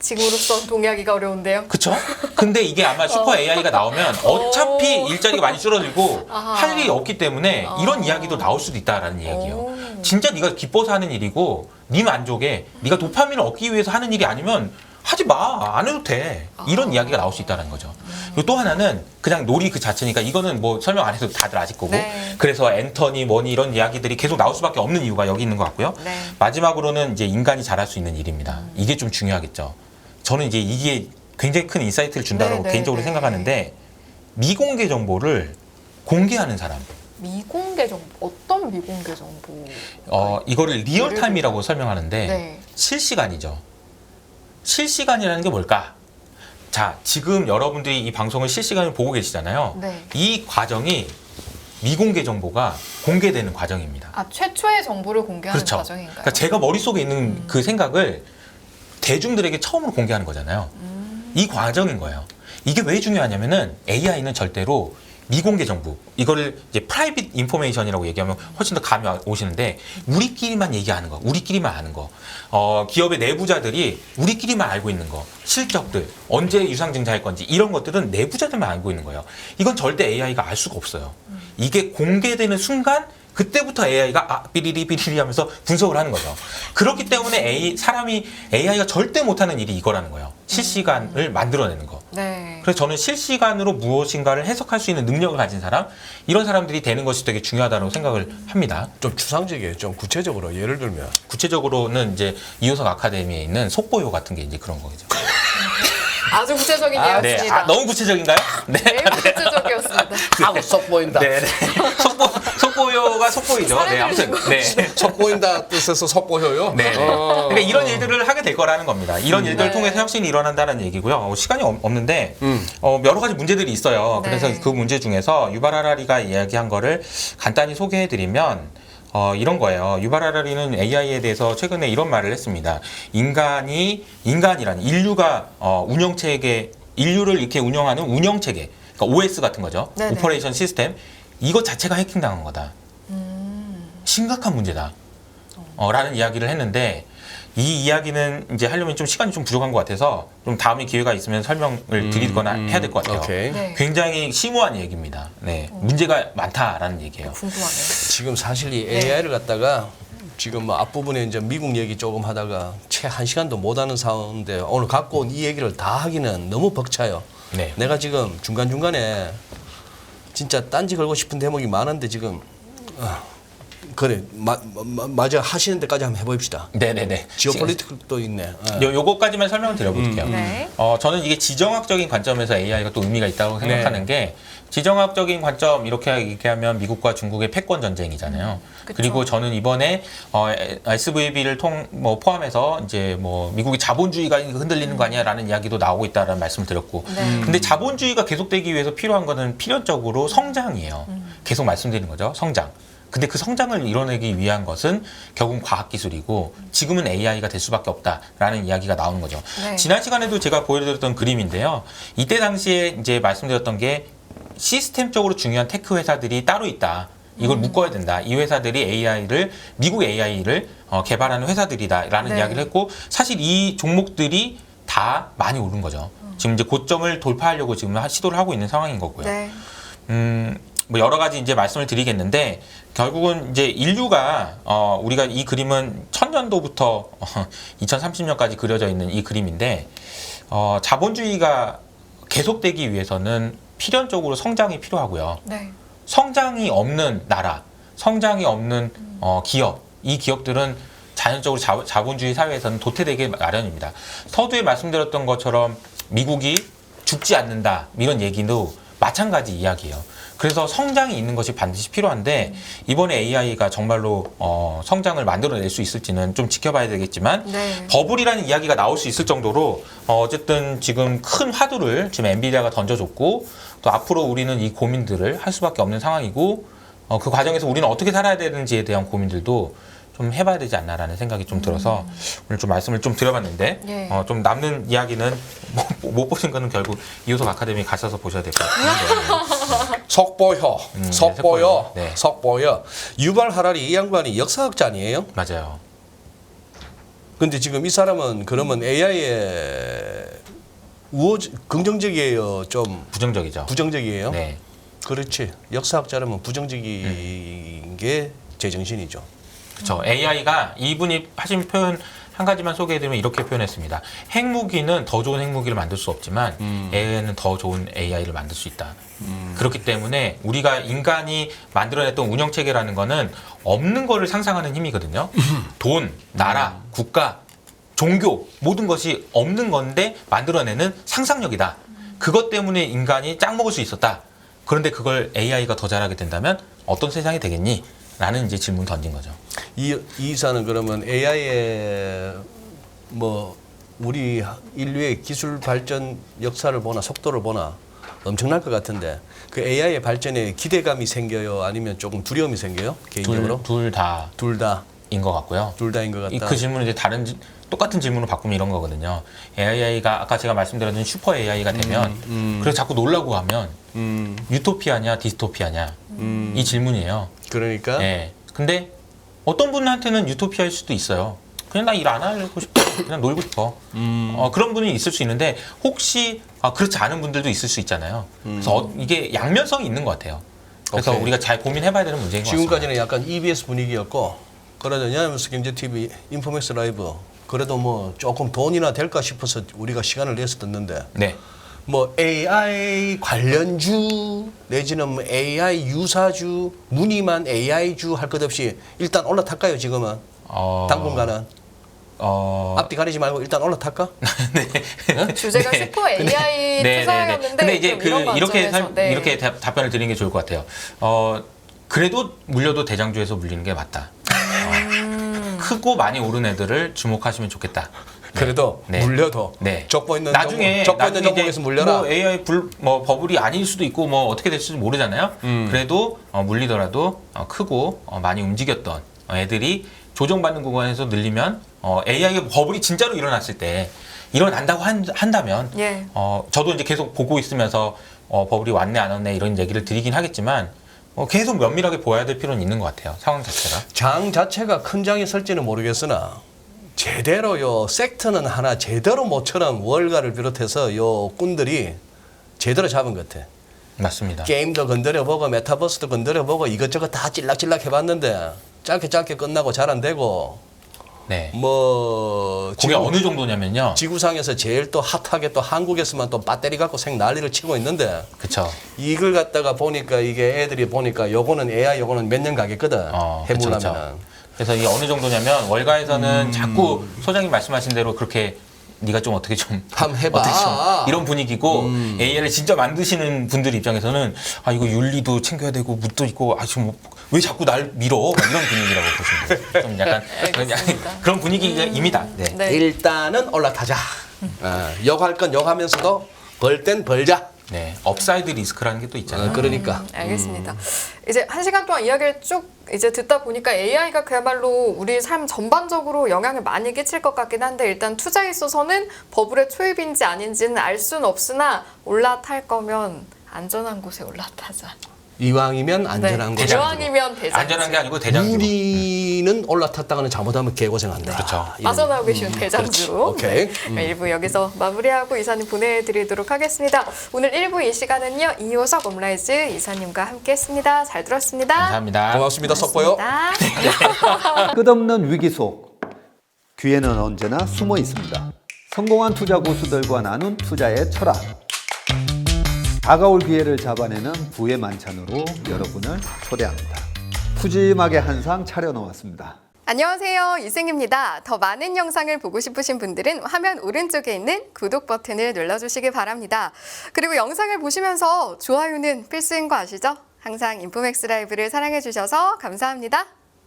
지금으로선 동의하기가 어려운데요. 그쵸? 근데 이게 아마 슈퍼 AI가 나오면 어차피 일자리가 많이 줄어들고 아하. 할 일이 없기 때문에 이런 이야기도 나올 수도 있다라는 얘기예요. 오. 진짜 네가 기뻐서 하는 일이고 네 만족에 네가 도파민을 얻기 위해서 하는 일이 아니면 하지 마. 안 해도 돼. 이런 이야기가 나올 수 있다는 거죠. 그리고 또 하나는 그냥 놀이 그 자체니까 이거는 뭐 설명 안 해도 다들 아실 거고 네. 그래서 앤터니 뭐니 이런 이야기들이 계속 나올 수밖에 없는 이유가 여기 있는 것 같고요. 네. 마지막으로는 이제 인간이 잘할 수 있는 일입니다. 이게 좀 중요하겠죠. 저는 이제 이게 굉장히 큰 인사이트를 준다고 네, 개인적으로 네. 생각하는데 미공개 정보를 공개하는 사람. 미공개 정보, 어떤 미공개 정보? 이거를 리얼타임이라고 설명하는데 네. 실시간이죠. 실시간이라는 게 뭘까? 자, 지금 여러분들이 이 방송을 실시간으로 보고 계시잖아요. 네. 이 과정이 미공개 정보가 공개되는 과정입니다. 아, 최초의 정보를 공개하는 그렇죠. 과정인가요? 그러니까 제가 머릿속에 있는 그 생각을 대중들에게 처음으로 공개하는 거잖아요. 이 과정인 거예요. 이게 왜 중요하냐면은 AI는 절대로 미공개 정보, 이거를 이제 프라이빗 인포메이션이라고 얘기하면 훨씬 더 감이 오시는데 우리끼리만 얘기하는 거, 우리끼리만 아는 거, 기업의 내부자들이 우리끼리만 알고 있는 거, 실적들, 언제 유상증자할 건지 이런 것들은 내부자들만 알고 있는 거예요. 이건 절대 AI가 알 수가 없어요. 이게 공개되는 순간 그때부터 AI가 삐리리 삐리리 하면서 분석을 하는 거죠. 그렇기 때문에 AI가 절대 못하는 일이 이거라는 거예요. 실시간을 만들어내는 거. 네. 그래서 저는 실시간으로 무엇인가를 해석할 수 있는 능력을 가진 사람, 이런 사람들이 되는 것이 되게 중요하다고 생각을 합니다. 좀 추상적이에요. 좀 구체적으로 예를 들면 구체적으로는 이제 이효석 아카데미에 있는 속보요 같은 게 이제 그런 거죠. 아주 구체적인 네, 예였습니다. 너무 구체적인가요? 네. 매우 구체적이었습니다. 하고 썩 보인다. 네, 네. 속보요가 속보이죠. 네, 아무튼 네. 썩 보인다 뜻에서 썩 보여요. 네. 그러니까 이런 일들을 하게 될 거라는 겁니다. 이런 일들을 네. 통해서 혁신이 일어난다는 얘기고요. 시간이 없는데 여러 가지 문제들이 있어요. 네. 그래서 그 문제 중에서 유발 하라리가 이야기한 거를 간단히 소개해드리면 이런 거예요. 유발 하라리는 AI에 대해서 최근에 이런 말을 했습니다. 인간이란 인류가 운영체계, 인류를 이렇게 운영하는 운영체계, 그러니까 OS 같은 거죠. 네네. 오퍼레이션 시스템. 이것 자체가 해킹당한 거다. 심각한 문제다. 라는 이야기를 했는데 이 이야기는 이제 하려면 좀 시간이 좀 부족한 것 같아서 좀 다음에 기회가 있으면 설명을 드리거나 해야 될 것 같아요. 오케이. 네. 굉장히 심오한 얘기입니다. 네, 문제가 많다라는 얘기예요. 궁금하네요. 지금 사실 이 AI를 갖다가 지금 뭐 앞부분에 이제 미국 얘기 조금 하다가 채 1시간도 못 하는 상황인데 오늘 갖고 온 이 얘기를 다 하기는 너무 벅차요. 네. 내가 지금 중간중간에 진짜 딴지 걸고 싶은 대목이 많은데 지금 그래 맞아 하시는 데까지 한번 해봅시다. 네네네. 지오폴리티컬도 있네. 요거까지만 설명을 드려볼게요. 네. 저는 이게 지정학적인 관점에서 AI가 또 의미가 있다고 생각하는 게 지정학적인 관점 이렇게 얘기하면 미국과 중국의 패권 전쟁이잖아요. 그쵸. 그리고 저는 이번에 SVB를 포함해서 이제 뭐 미국의 자본주의가 흔들리는 거 아니야라는 이야기도 나오고 있다라는 말씀을 드렸고, 네. 근데 자본주의가 계속되기 위해서 필요한 거는 필연적으로 성장이에요. 계속 말씀드리는 거죠, 성장. 근데 그 성장을 이뤄내기 위한 것은 결국 과학기술이고 지금은 AI가 될 수밖에 없다라는 이야기가 나오는 거죠. 네. 지난 시간에도 제가 보여드렸던 그림인데요. 이때 당시에 이제 말씀드렸던 게 시스템적으로 중요한 테크 회사들이 따로 있다. 이걸 묶어야 된다. 이 회사들이 미국 AI를 개발하는 회사들이다라는 네. 이야기를 했고 사실 이 종목들이 다 많이 오른 거죠. 지금 이제 고점을 돌파하려고 지금 시도를 하고 있는 상황인 거고요. 네. 뭐 여러 가지 이제 말씀을 드리겠는데 결국은 이제 인류가 우리가 이 그림은 1000년도부터 2030년까지 그려져 있는 이 그림인데 자본주의가 계속되기 위해서는 필연적으로 성장이 필요하고요. 네. 성장이 없는 나라, 성장이 없는 기업, 이 기업들은 자연적으로 자본주의 사회에서는 도태되기 마련입니다. 서두에 말씀드렸던 것처럼 미국이 죽지 않는다 이런 얘기도 마찬가지 이야기예요. 그래서 성장이 있는 것이 반드시 필요한데 이번에 AI가 정말로 성장을 만들어낼 수 있을지는 좀 지켜봐야 되겠지만 네. 버블이라는 이야기가 나올 수 있을 정도로 어쨌든 지금 큰 화두를 지금 엔비디아가 던져줬고 또 앞으로 우리는 이 고민들을 할 수밖에 없는 상황이고 그 과정에서 우리는 어떻게 살아야 되는지에 대한 고민들도 좀 해봐야 되지 않나라는 생각이 좀 들어서 오늘 좀 말씀을 좀 드려봤는데 예. 좀 남는 이야기는 못 보신 거는 결국 이호석 아카데미 가셔서 보셔야 될 것 같은데 석보여, 석보여. 네. 석보여. 유발 하라리 이 양반이 역사학자 아니에요? 맞아요. 근데 지금 이 사람은 그러면 AI에 긍정적이에요, 좀 부정적이죠. 부정적이에요? 네. 그렇지. 역사학자라면 부정적인 게 제정신이죠. 그렇죠. AI가 이분이 하신 표현 한 가지만 소개해드리면 이렇게 표현했습니다. 핵무기는 더 좋은 핵무기를 만들 수 없지만 AI는 더 좋은 AI를 만들 수 있다. 그렇기 때문에 우리가 인간이 만들어냈던 운영체계라는 거는 없는 거를 상상하는 힘이거든요. 돈, 나라, 국가, 종교 모든 것이 없는 건데 만들어내는 상상력이다. 그것 때문에 인간이 짱 먹을 수 있었다. 그런데 그걸 AI가 더 잘하게 된다면 어떤 세상이 되겠니? 라는 이제 질문 던진 거죠. 이 이사는 그러면 AI의 뭐 우리 인류의 기술 발전 역사를 보나 속도를 보나 엄청날 것 같은데 그 AI의 발전에 기대감이 생겨요? 아니면 조금 두려움이 생겨요? 개인적으로? 둘 다인 둘 다. 것 같고요. 둘 다인 것 같다. 그 질문은 이제 똑같은 질문을 바꾸면 이런 거거든요. AI가 아까 제가 말씀드렸던 슈퍼 AI가 되면 그래서 자꾸 놀라고 하면 유토피아냐 디스토피아냐 이 질문이에요. 그러니까 네. 근데 어떤 분한테는 유토피아일 수도 있어요. 그냥 나 일 안 하고 싶어. 그냥 놀고 싶어. 그런 분이 있을 수 있는데 혹시 그렇지 않은 분들도 있을 수 있잖아요. 그래서 이게 양면성이 있는 것 같아요. 그래서 오케이. 우리가 잘 고민해봐야 되는 문제인 것 같습니다. 지금까지는 약간 EBS 분위기였고 그래도 연합뉴스 경제TV 인포맥스 라이브 그래도 뭐 조금 돈이나 될까 싶어서 우리가 시간을 내서 듣는데 네. 뭐 AI 관련주 내지는 뭐 AI 유사주 무늬만 AI주 할 것 없이 일단 올라탈까요 지금은 당분간은 앞뒤 가리지 말고 일단 올라탈까? 주제가 네. 슈퍼 AI 투자였는데 근데 이제 좀 이런 이렇게 관점에서, 네. 이렇게 답변을 드리는 게 좋을 것 같아요. 그래도 물려도 대장주에서 물리는 게 맞다. 크고 많이 오른 애들을 주목하시면 좋겠다. 그래도 네. 물려도 네. 적보 있는 나중에 종목에서 물려라. 뭐 AI 버블이 아닐 수도 있고 뭐 어떻게 될지도 모르잖아요. 그래도 물리더라도 크고 많이 움직였던 애들이 조정받는 구간에서 늘리면 AI 버블이 진짜로 일어났을 때 일어난다고 한다면 예. 저도 이제 계속 보고 있으면서 버블이 왔네 안 왔네 이런 얘기를 드리긴 하겠지만 계속 면밀하게 보아야 될 필요는 있는 것 같아요. 상황 자체가. 장 자체가 큰 장이 설지는 모르겠으나 제대로 요 섹터는 하나 제대로 모처럼 월가를 비롯해서 요 꾼들이 제대로 잡은 것 같아. 맞습니다. 게임도 건드려보고 메타버스도 건드려보고 이것저것 다 찔락찔락 해봤는데 짧게 끝나고 잘 안 되고 네. 뭐 그게 어느 정도냐면요. 지구상에서 제일 또 핫하게 또 한국에서만 또 배터리 갖고 생 난리를 치고 있는데 그쵸. 이걸 갖다가 보니까 이게 애들이 보니까 요거는 AI 요거는 몇 년 가겠거든 그쵸, 해보려면은 그쵸. 그래서 이게 어느 정도냐면 월가에서는 자꾸 소장님 말씀하신 대로 그렇게 네가 좀 어떻게 좀 한번 해봐. 어떻게 좀 이런 분위기고 AI를 진짜 만드시는 분들 입장에서는 이거 윤리도 챙겨야 되고 묻도 있고 지금 왜 자꾸 날 밀어 막 이런 분위기라고 보시면 돼요. 좀 약간 알겠습니다. 그런 분위기입니다. 네. 네. 일단은 올라타자. 역할 건 역하면서도 벌 땐 벌자. 네. 업사이드 리스크라는 게 또 있잖아요. 그러니까. 알겠습니다. 이제 1시간 동안 이야기를 쭉 이제 듣다 보니까 AI가 그야말로 우리 삶 전반적으로 영향을 많이 끼칠 것 같긴 한데 일단 투자에 있어서는 버블의 초입인지 아닌지는 알 수는 없으나 올라탈 거면 안전한 곳에 올라타자. 이왕이면 안전한 네. 곳에. 이왕이면 대장주. 안전한 게 아니고 대장주. 우리는 올라탔다가는 잘못하면 개고생한다. 그렇죠. 이런. 빠져나오기 쉬운 대장주로. 오케이. 네, 1부 여기서 마무리하고 이사님 보내드리도록 하겠습니다. 오늘 1부 이 시간은요. 이호석 옴라이즈 이사님과 함께했습니다. 잘 들었습니다. 감사합니다. 고맙습니다. 썩보요. 고맙습니다. 끝없는 위기 속 기회는 언제나 숨어 있습니다. 성공한 투자 고수들과 나눈 투자의 철학. 다가올 기회를 잡아내는 부의 만찬으로 여러분을 초대합니다. 푸짐하게 한 상 차려놓았습니다. 안녕하세요. 이승입니다. 더 많은 영상을 보고 싶으신 분들은 화면 오른쪽에 있는 구독 버튼을 눌러주시기 바랍니다. 그리고 영상을 보시면서 좋아요는 필수인 거 아시죠? 항상 인포맥스 라이브를 사랑해주셔서 감사합니다.